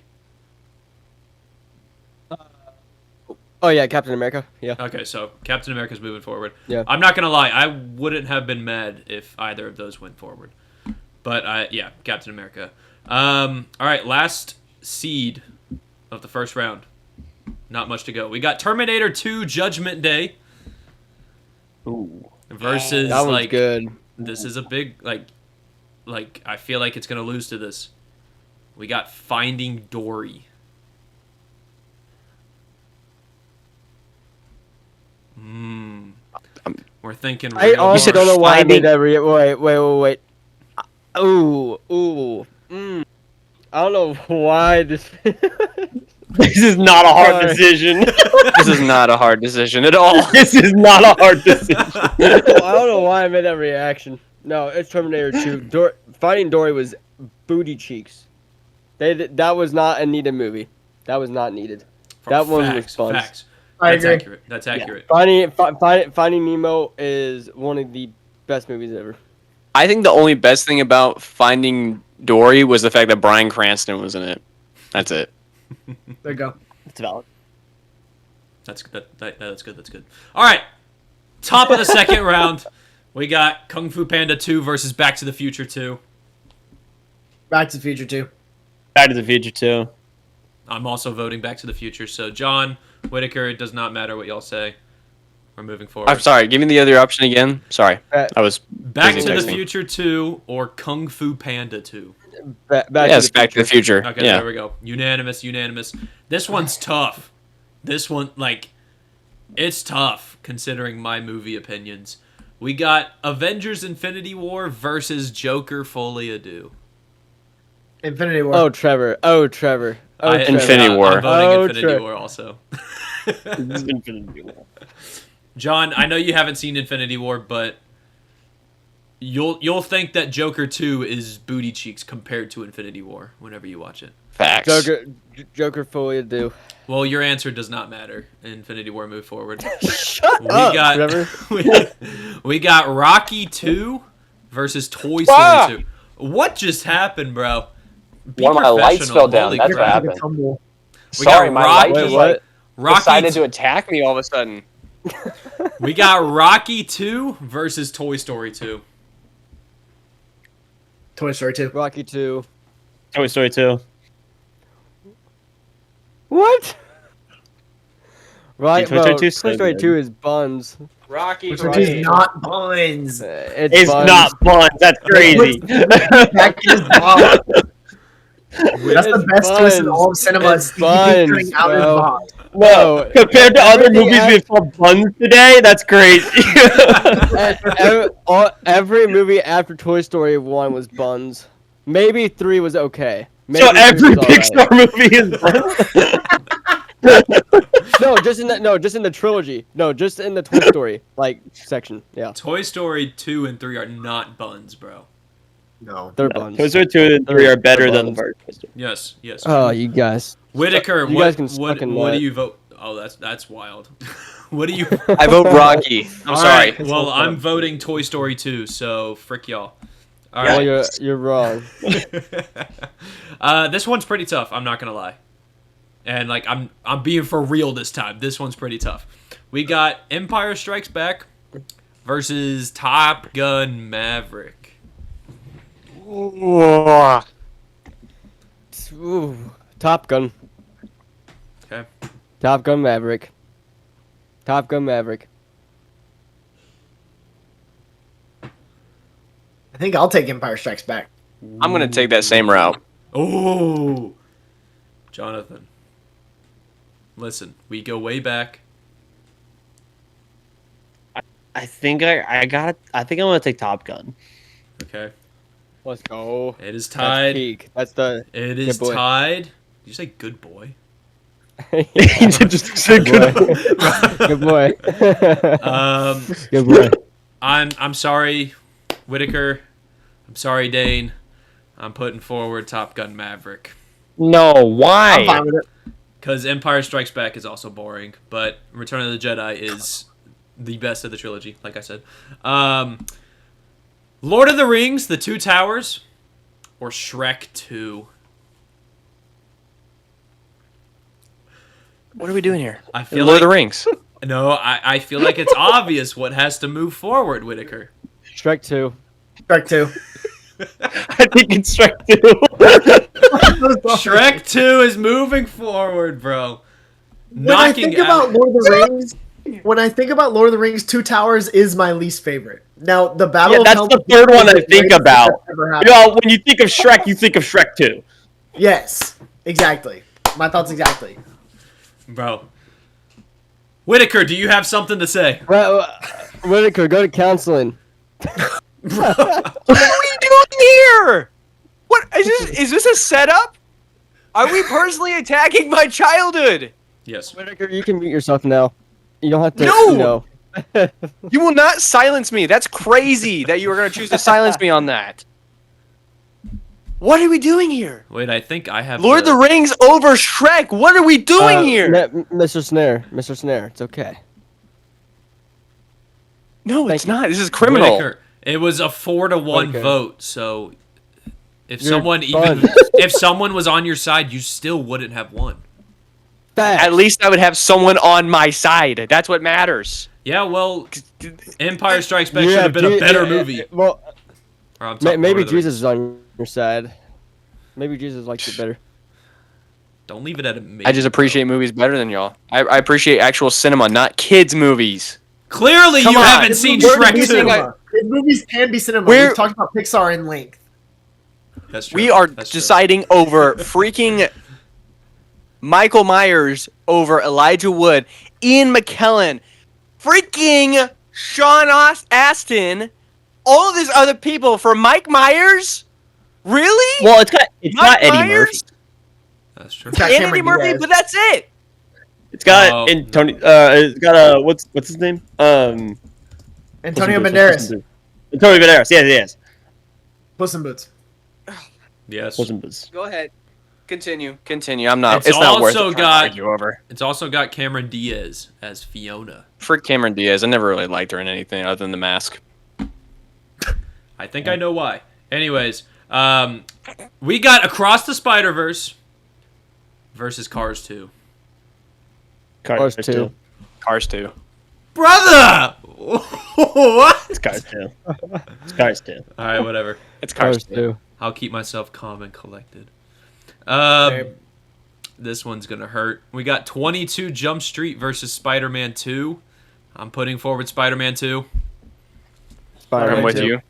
Oh yeah, Captain America. Yeah. Okay, so Captain America's moving forward. Yeah. I'm not gonna lie, I wouldn't have been mad if either of those went forward. But yeah, Captain America. All right, last seed of the first round. Not much to go. We got Terminator 2: Judgment Day Ooh. versus That one's like good. this is a big like I feel like it's gonna lose to this. We got Finding Dory. We're thinking. I real also don't know why I Finding- made that. Wait. Ooh. I don't know why this. This is not a hard Sorry. decision. This is not a hard decision at all. This is not a hard decision. I don't know why I made that reaction. No, it's Terminator 2. Finding Dory was booty cheeks. That was not a needed movie. That was not needed. That one was fun. Facts. I That's agree. accurate. That's accurate. Finding Nemo is one of the best movies ever. I think the only best thing about Finding Dory was the fact that Bryan Cranston was in it. That's it. There you go. It's valid. That's good. That's good. That's good. All right. Top of the second round. We got Kung Fu Panda 2 versus Back to the Future 2. Back to the Future too. Back to the Future too. I'm also voting Back to the Future. So, John, Whittaker, it does not matter what y'all say. We're moving forward. I'm sorry. Give me the other option again. Sorry, I was Back busy to the texting. Future 2 or Kung Fu Panda 2. Yes, Back to the Future. Okay, Yeah. there we go. Unanimous. This one's tough. This one, it's tough considering my movie opinions. We got Avengers Infinity War versus Joker Folie à Deux. Infinity War. Oh, Trevor. Trevor. Infinity War. I'm voting Oh, Infinity Trevor. War also. This is Infinity War. John, I know you haven't seen Infinity War, but you'll think that Joker 2 is booty cheeks compared to Infinity War whenever you watch it. Facts. Joker Folie à Deux. Well, your answer does not matter. Infinity War move forward. Shut We up, got Trevor. we got Rocky 2 versus Toy Story Ah! 2. What just happened, bro? Be One of my lights professional. fell down. Holy That's crap. what happened. Tumble. We Sorry, got my Rocky. light just Wait, like Rocky Decided to attack me all of a sudden. We got Rocky 2 versus Toy Story 2. Toy Story 2. Rocky 2. Toy Story 2. What? Right, Toy Story bro. 2 Toy is so Story good. 2 is buns. Rocky. Toy Story 2 is not buns. It's buns. not fun. That's crazy. That kid is bomb. That's the It's best twist in all of buns. cinema. It's Steve coming buns, out his bro. box. No, compared to other Everything movies else- we've called buns today, that's crazy. Every movie after Toy Story 1 was buns. Maybe 3 was okay. Maybe So 3 every was alright. Pixar movie is buns. No, just in the trilogy. No, just in the Toy Story section. Yeah. Toy Story 2 and 3 are not buns, bro. No. They're No, buns. Toy Story 2 and 3 are better than the first Toy Story. Yes, yes. Oh, you guys. Whittaker, You what, guys can what, suck a what do nut. you vote? Oh, that's wild. What do you? I vote Rocky. I'm All sorry. right, well, I'm voting Toy Story 2, so frick y'all. All Well, right. you're wrong. This one's pretty tough. I'm not gonna lie, and like I'm being for real this time. This one's pretty tough. We got Empire Strikes Back versus Top Gun Maverick. Ooh. Ooh, Top Gun. Okay. Top Gun Maverick. Top Gun Maverick. I think I'll take Empire Strikes Back. I'm gonna take that same route. Oh, Jonathan. Listen, we go way back. I think I think I'm gonna take Top Gun. Okay. Let's go. It is That's tied. peak. That's the. It is Good boy. tied. Did you say good boy? Just say Good good. boy. Good boy. I'm sorry, Whittaker. I'm sorry, Dane. I'm putting forward Top Gun Maverick. No, I'm why? fine with it. Because Empire Strikes Back is also boring, but Return of the Jedi is the best of the trilogy, like I said. Lord of the Rings, The Two Towers, or Shrek 2? What are we doing here? I feel Lord of like, the Rings. No, I feel like it's obvious what has to move forward, Whittaker. Shrek 2. Shrek 2. I think it's Shrek 2. Shrek 2 is moving forward, bro. When I think about Lord of the Rings, Two Towers is my least favorite. Now the Battle Yeah, of that's Helm's the third Deep one is I the think greatest about. that's ever happened. You know, when you think of Shrek, you think of Shrek 2. Yes, exactly. My thoughts exactly. Bro. Whittaker, do you have something to say? Well, Whittaker, go to counseling. What are we doing here? What is this a setup? Are we personally attacking my childhood? Yes. Whittaker, you can mute yourself now. You don't have to. No! You know. You will not silence me. That's crazy that you are going to choose to silence me on that. What are we doing here? Wait, I think I have Lord of the Rings over Shrek. What are we doing here? Mr. Snare, it's okay. No, Thank it's you. not. This is criminal. Whittaker. It was a 4-1 Whittaker. vote, so if You're someone fun. if someone was on your side, you still wouldn't have won. At least I would have someone on my side. That's what matters. Yeah, well, Empire Strikes Back You should have been a Je- better yeah, movie. Well, Or I'm talking maybe Lord of the Rings. Jesus is on your side. Maybe Jesus likes it better. Don't leave it at a maybe. I just appreciate movies better than y'all. I appreciate actual cinema, not kids' movies. Clearly, Come you on. haven't seen Movies Shrek can be 2. cinema. Movies can be cinema. We're- We've talked about Pixar in length. That's true. We are That's true. deciding over freaking Michael Myers over Elijah Wood, Ian McKellen, freaking Sean Astin, all of these other people for Mike Myers? Really? Well, it's Mike got Eddie Myers? Murphy. That's true. It's got And Cameron Eddie Murphy, Diaz. but that's it. It's got Oh, and Tony. It's got what's his name? Antonio Puss in Boots, Banderas. Puss in Boots. Antonio Banderas. Yes. Puss in Boots. Yes. Puss in Boots. Go ahead. Continue. I'm not. It's It's not worth it. also to got- argue over. It's also got Cameron Diaz as Fiona. For Cameron Diaz, I never really liked her in anything other than The Mask. I think I know why. Anyways, we got Across the Spider-Verse versus Cars 2. Cars 2. Cars 2. Brother! What? It's Cars 2. It's Cars 2. All right, whatever. It's Cars, Cars 2. 2. I'll keep myself calm and collected. Same. This one's gonna hurt. We got 22 Jump Street versus Spider-Man 2. I'm putting forward Spider-Man 2. Spider-Man I'm with 2. you.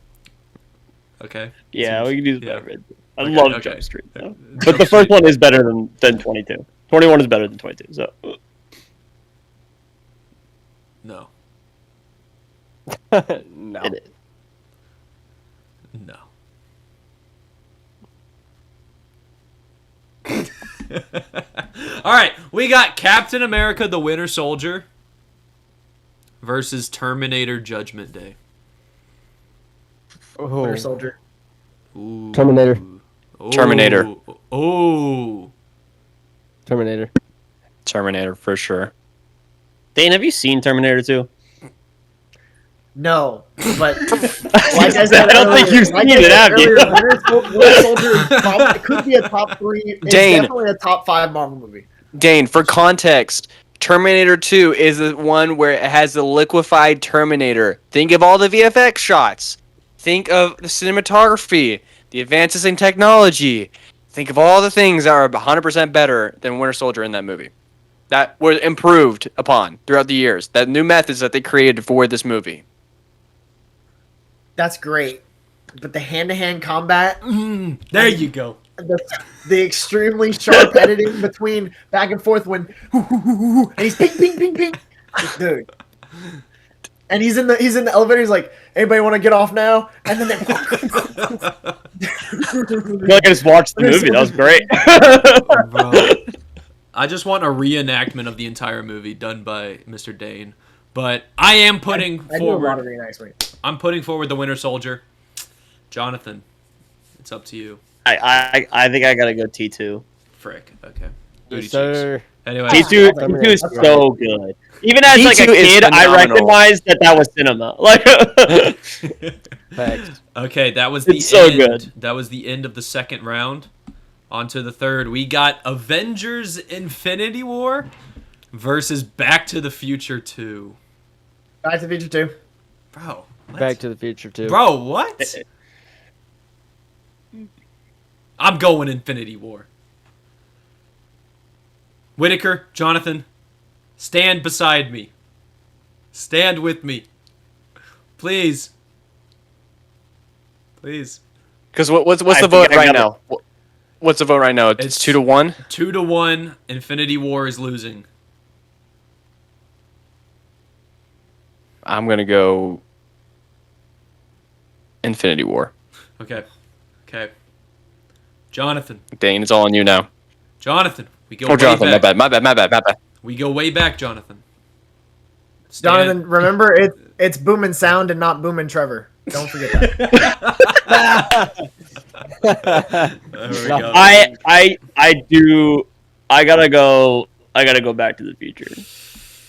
Okay. Yeah, we can do the Yeah. better. I Okay, love okay. Jump Street, though. Jump But the first Street. one is better than 22. 21 is better than 22. So No. No. it is. No. All right, we got Captain America: The Winter Soldier versus Terminator: Judgment Day. Oh. Winter Soldier. Ooh. Terminator. Ooh. Terminator. Ooh. Terminator. Terminator for sure. Dane, have you seen Terminator 2? No, but like I said I don't think earlier, you've like seen I it, said have you? earlier, Winter Soldier is it could be a top 3. It's Dane. definitely a top 5 Marvel movie. Dane, for context, Terminator 2 is the one where it has the liquefied Terminator. Think of all the VFX shots. Think of the cinematography, the advances in technology. Think of all the things that are 100% better than Winter Soldier in that movie. That were improved upon throughout the years. That new methods that they created for this movie. That's great, but the hand-to-hand combat, There you go. the extremely sharp editing between back and forth when and he's ping ping ping ping, dude. And he's in the elevator. He's like, "Anybody want to get off now?" And then they. I feel like I just watched the movie. That was great. Bro. I just want a reenactment of the entire movie done by Mr. Dane. But I am putting I do a lot of forward. reenactments. I'm putting forward the Winter Soldier. Jonathan, it's up to you. I think I gotta go T2. Frick. Okay. Booty Yes, cheeks. sir. Anyway, T2, That's T2 is right. so good. Even as like a T2 is kid, I phenomenal. recognized that was cinema. Like, Facts. okay, that was the It's so end. good. That was the end of the second round. On to the third. We got Avengers Infinity War versus Back to the Future 2. Back to the Future 2. Bro. What? Back to the Future too. Bro, what? I'm going Infinity War. Whittaker, Jonathan, stand beside me. Stand with me. Please. Please. Because what's I the think vote I right got now? What's the vote right now? It's It's 2-1. 2-1. Infinity War is losing. I'm gonna go Infinity War. Okay. Okay. Jonathan. Dane, it's all on you now. Jonathan. We go Oh, way Jonathan, back. my bad. We go way back, Jonathan. Stand- Jonathan, remember it's Boom and Sound and not Boom and Trevor. Don't forget that. There we go. I gotta go Back to the Future.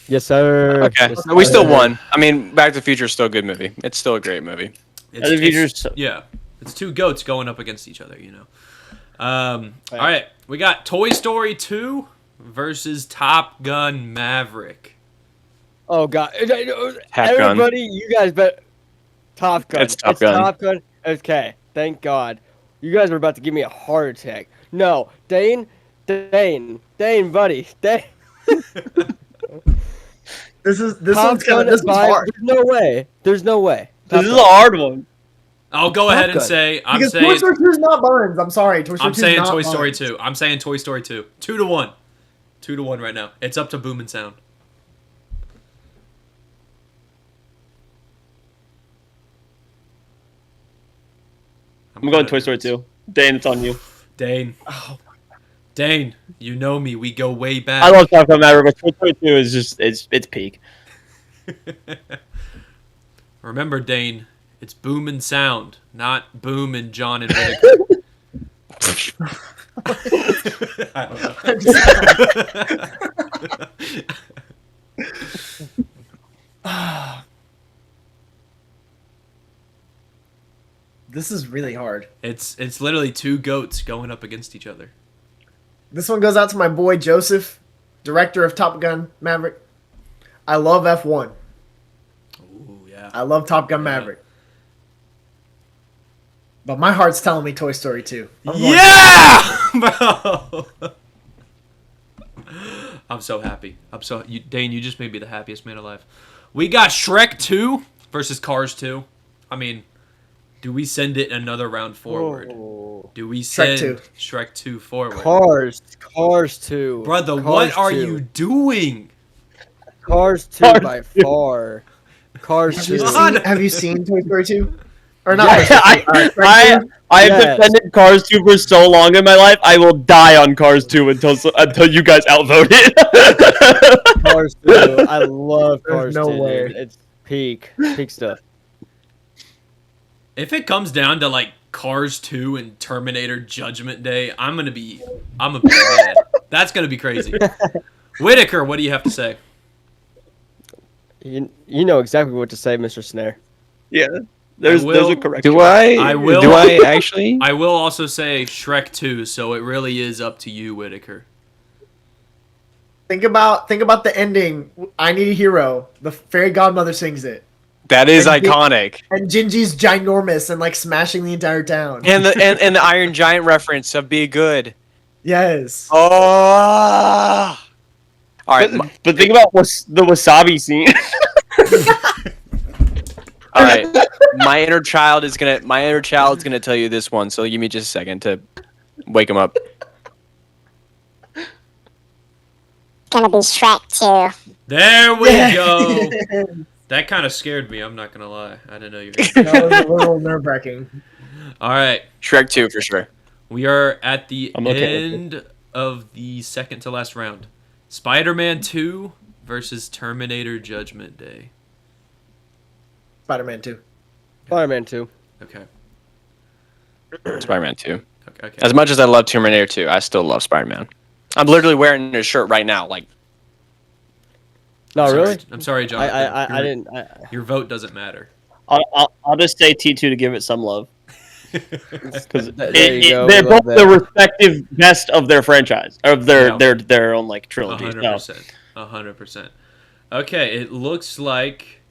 Yes, sir. Okay, Yes, we still sir. won. I mean, Back to the Future is still a good movie. It's still a great movie. It's, the Future's so- yeah, it's two goats going up against each other, you know. All right, we got Toy Story 2 versus Top Gun Maverick. Oh god. Half Gun. Everybody, you guys bet Top Gun. It's Top Gun. Top Gun. Okay. Thank God. You guys were about to give me a heart attack. No, Dane, buddy, Dane. This Top one's Gun this is one's fine. hard. There's no way. Top This is Gun. a hard one. I'll go Top ahead and Gun. say Because Toy Story 2 is not Buns. I'm sorry. Toy Story I'm 2 saying is not Toy Story Buns. 2. I'm saying Toy Story 2. 2-1. 2-1 right now. It's up to Boom and Sound. I'm going Toy Story 2. Dane, it's on you. Dane. Dane, you know me. We go way back. I love Top Gun Maverick, but Toy Story 2 is just it's peak. Remember, Dane, it's Boom and Sound, not Boom and John and Whittaker. I don't know. This is really hard. It's literally two goats going up against each other. This one goes out to my boy Joseph, director of Top Gun Maverick. I love F1. Ooh, yeah. I love Top Gun Maverick. But my heart's telling me Toy Story 2. Yeah, bro. I'm so happy. Dane, you just made me the happiest man alive. We got Shrek 2 versus Cars 2. I mean, do we send it another round forward? Oh. Do we send 2. Shrek 2 forward? Cars 2. Brother, Cars what are 2. you doing? Cars 2 Cars by 2. far. Cars 2. Have you seen Toy Story 2? Or not? I have Yes. defended Cars 2 for so long in my life. I will die on Cars 2 until you guys outvote it. Cars 2. I love Cars no 2. way. Dude. It's peak stuff. If it comes down to like Cars 2 and Terminator Judgment Day, I'm a bit mad. That's gonna be crazy. Whittaker, what do you have to say? You know exactly what to say, Mr. Snare. Yeah, there's a correct. Do I? I will. Do I actually? I will also say Shrek 2, so it really is up to you, Whittaker. Think about the ending. I Need a Hero. The fairy godmother sings it. That is And iconic. And Gingy's ginormous and like smashing the entire town. And the Iron Giant reference of Be Good. Yes. Oh. All right. But think about the wasabi scene. All right. My inner child is gonna tell you this one. So give me just a second to wake him up. Gonna be Shrek 2. There we go. That kind of scared me. I'm not gonna lie. I didn't know you were gonna... That was a little nerve-wracking. All right. Shrek 2 for sure. We are at the I'm okay with end of the second to last round. Spider-Man 2 versus Terminator Judgment Day. Spider-Man 2. Spider-Man 2. Okay. Spider-Man 2. Okay. As much as I love Terminator 2, I still love Spider-Man. I'm literally wearing his shirt right now. Like, No, really? I'm sorry, Jonathan. I didn't. Your vote doesn't matter. I'll just say T2 to give it some love. Because There you go, they're we love both that. the respective best of their franchise, of their own like trilogy. 100%. 100%. Okay, it looks like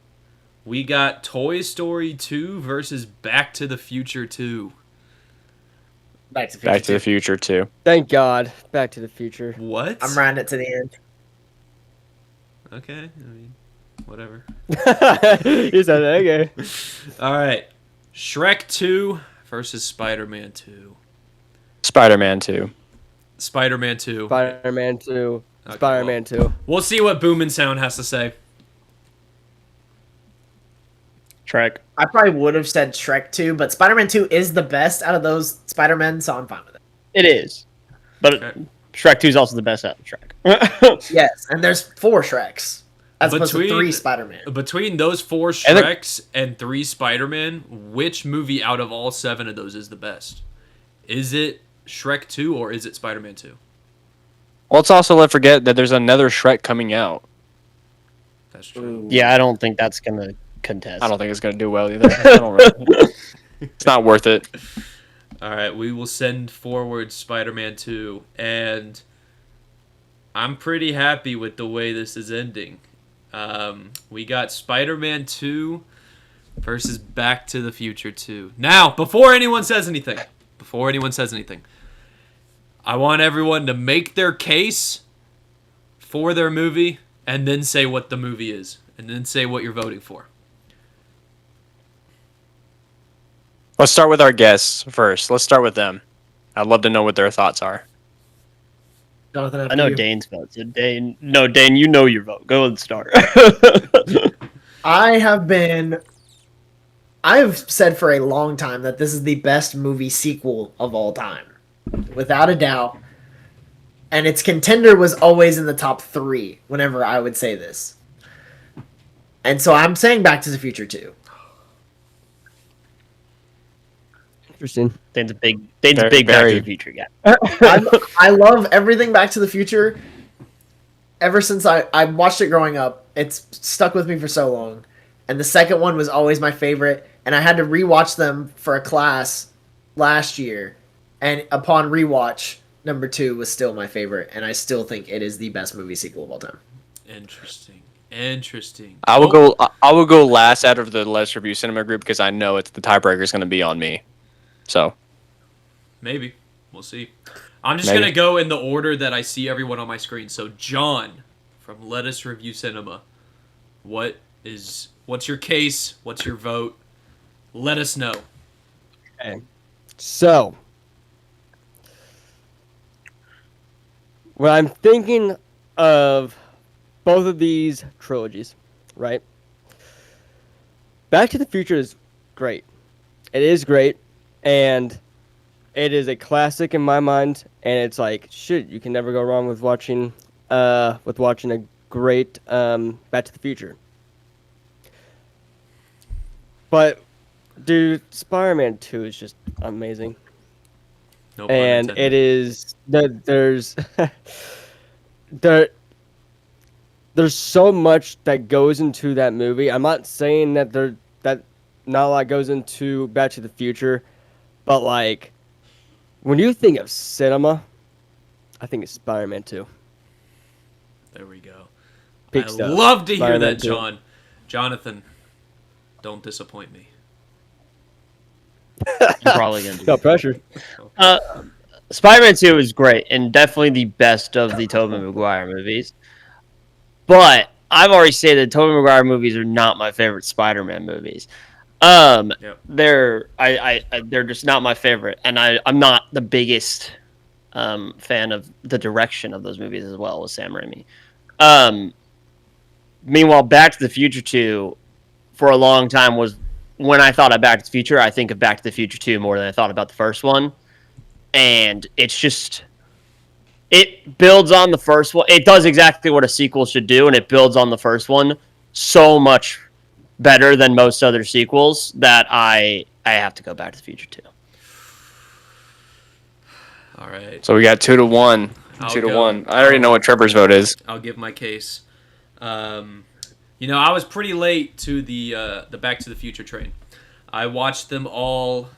we got Toy Story 2 versus Back to the Future 2. Back to the Future. Back to the Future 2. Thank God. Back to the Future. What? I'm riding it to the end. Okay, I mean, whatever. You said that, okay. All right. Shrek 2 versus Spider-Man 2. Spider-Man 2. Spider-Man 2. Spider-Man 2. Okay, Spider-Man 2. We'll see what Boom and Sound has to say. Shrek. I probably would have said Shrek 2, but Spider-Man 2 is the best out of those Spider-Men, so I'm fine with it. It is, but Okay. Shrek 2 is also the best out of Shrek. Yes, and there's 4 Shreks. As opposed to Between- 3 Spider-Man. Between those 4 And the- Shreks and 3 Spider-Man, which movie out of all 7 of those is the best? Is it Shrek 2 or is it Spider-Man 2? Let's also not forget that there's another Shrek coming out. That's true. Yeah, I don't think that's gonna contest. I don't think it's gonna do well either. I don't really- It's not worth it. All right, we will send forward Spider-Man 2, and I'm pretty happy with the way this is ending. We got Spider-Man 2 versus Back to the Future 2. Now, before anyone says anything, I want everyone to make their case for their movie and then say what the movie is, and then say what you're voting for. Let's start with our guests first. Let's start with them. I'd love to know what their thoughts are. Jonathan, after I know you. Dane's vote. So Dane, you know your vote. Go and start. I've said for a long time that this is the best movie sequel of all time. Without a doubt. And its contender was always in the top 3 whenever I would say this. And so I'm saying Back to the Future 2. Interesting. Dane's a big Very- Back to very- the Future guy. I love everything Back to the Future. Ever since I watched it growing up, it's stuck with me for so long. And the second one was always my favorite. And I had to rewatch them for a class last year. And upon rewatch, number 2 was still my favorite. And I still think it is the best movie sequel of all time. Interesting. I will go last out of the Let's Review Cinema group because I know it's the tiebreaker is going to be on me. So Maybe. We'll see. I'm just Maybe. going to go in the order that I see everyone on my screen. So, John from Let Us Review Cinema, what's your case? What's your vote? Let us know. Okay. So, when I'm thinking of both of these trilogies, right? Back to the Future is great. It is great, and it is a classic in my mind. And it's like, shit, you can never go wrong with watching a great Back to the Future. But dude, Spider-Man 2 is just amazing. No pun And intended. it is there's there there's so much that goes into that movie. I'm not saying that that not a lot goes into Back to the Future, but like when you think of cinema, I think it's Spider-Man 2. There we go. Peak I stuff. love to hear Spider-Man that, 2. John. Jonathan, don't disappoint me. I'm probably gonna do No pressure. Spider-Man 2 is great and definitely the best of the Tobey Maguire movies. But I've already said that Tobey Maguire movies are not my favorite Spider-Man movies. Yep. They're just not my favorite, and I'm not the biggest fan of the direction of those movies as well with Sam Raimi. Meanwhile, Back to the Future 2 for a long time was when I thought of Back to the Future, I think of Back to the Future 2 more than I thought about the first one. And it's just, it builds on the first one. It does exactly what a sequel should do, and it builds on the first one so much better than most other sequels that I have to go Back to the Future 2. All right. So we got 2-1. I'll 2-1. go. I already know what Trevor's vote is. I'll give my case. I was pretty late to the Back to the Future train. I watched them all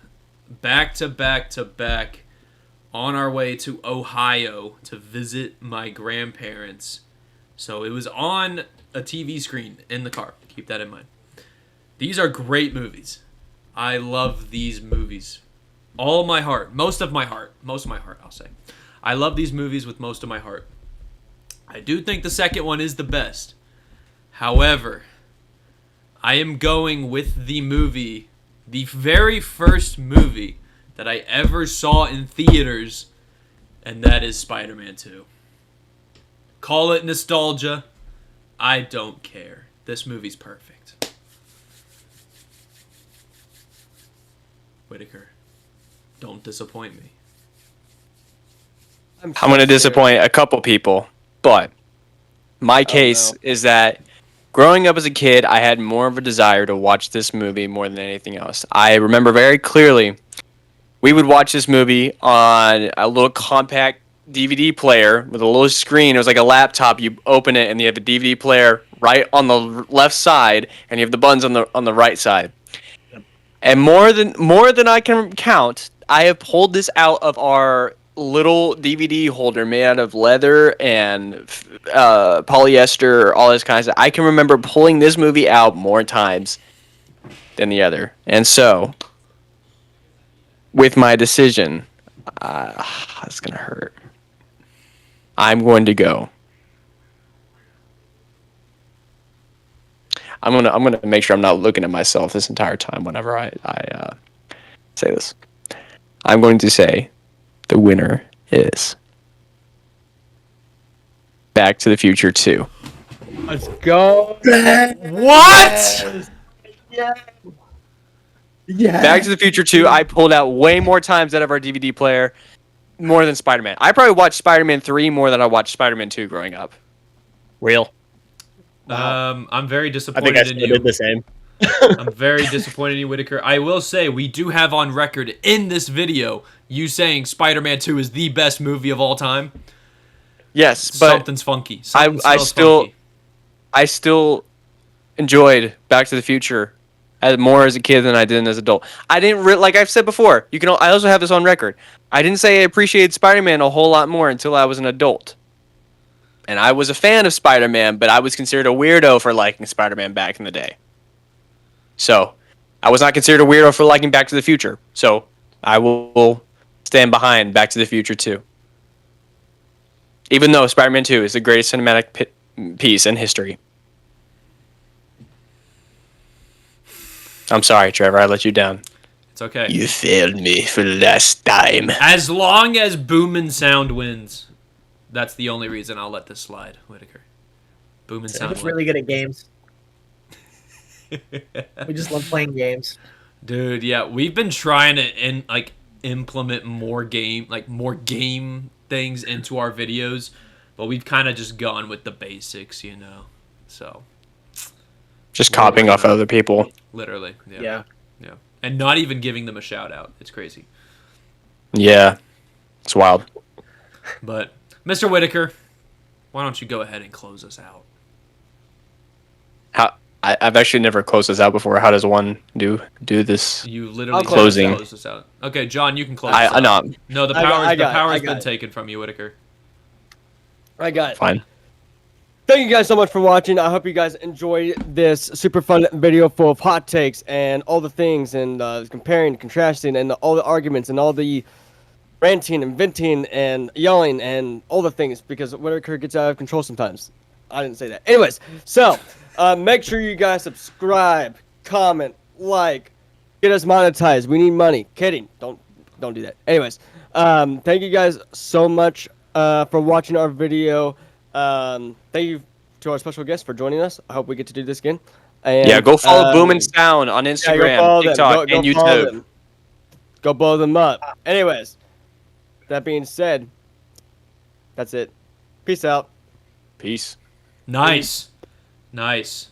back to back to back on our way to Ohio to visit my grandparents. So it was on a TV screen in the car. Keep that in mind. These are great movies. I love these movies. All my heart. Most of my heart, I'll say. I love these movies with most of my heart. I do think the second one is the best. However, I am going with the movie, the very first movie that I ever saw in theaters, and that is Spider-Man 2. Call it nostalgia. I don't care. This movie's perfect. Whittaker, don't disappoint me. I'm going to disappoint a couple people, but my case no. is that growing up as a kid, I had more of a desire to watch this movie more than anything else. I remember very clearly we would watch this movie on a little compact DVD player with a little screen. It was like a laptop. You open it and you have a DVD player right on the left side, and you have the buttons on the right side. And more than I can count, I have pulled this out of our little DVD holder made out of leather and polyester, all this kind of stuff. I can remember pulling this movie out more times than the other. And so, with my decision, it's going to hurt. I'm going to go. I'm gonna make sure I'm not looking at myself this entire time whenever I say this. I'm going to say the winner is Back to the Future 2. Let's go. What? Yeah. Back to the Future 2, I pulled out way more times out of our DVD player, more than Spider-Man. I probably watched Spider-Man 3 more than I watched Spider-Man 2 growing up. Real. I'm very I think disappointed I in still you. did the same. I'm very disappointed in you, Whittaker. I will say, we do have on record in this video you saying Spider-Man 2 is the best movie of all time. Yes, but Something's funky. Something I smells still funky. I still enjoyed Back to the Future more as a kid than I did as an adult. I didn't like I've said before. I also have this on record. I didn't say I appreciated Spider-Man a whole lot more until I was an adult. And I was a fan of Spider-Man, but I was considered a weirdo for liking Spider-Man back in the day. So, I was not considered a weirdo for liking Back to the Future. So, I will stand behind Back to the Future 2. Even though Spider-Man 2 is the greatest cinematic piece in history. I'm sorry, Trevor, I let you down. It's okay. You failed me for the last time. As long as Boomin' Sound wins, that's the only reason I'll let this slide, Whittaker. Boomin' I'm Sound just wins. really good at games. We just love playing games. Dude, yeah, we've been trying to implement more game things into our videos, but we've kind of just gone with the basics, So, Just copying off other people. literally, Yeah. yeah. and not even giving them a shout out. It's crazy. Yeah, it's wild. But Mr. Whittaker, why don't you go ahead and close us out? I've actually never closed this out before. How does one do this? You literally just closing. closed us out. Okay, John, you can close us I out. know. No, the I got- power's I got it, the I power's got been it. taken from you, Whittaker. I got it. Fine. Thank you guys so much for watching. I hope you guys enjoyed this super fun video full of hot takes and all the things and comparing, contrasting, and all the arguments and all the ranting and venting and yelling and all the things because Whittaker gets out of control sometimes. I didn't say that. Anyways, so make sure you guys subscribe, comment, like, get us monetized. We need money. Kidding. Don't do that. Anyways, thank you guys so much for watching our video. Thank you to our special guest for joining us. I hope we get to do this again. And, Yeah, go follow Boom and Sound on yeah, Instagram, go follow them. TikTok, Go and follow YouTube. them. Go blow them up. Anyways, that being said, that's it. Peace out. Peace. Nice.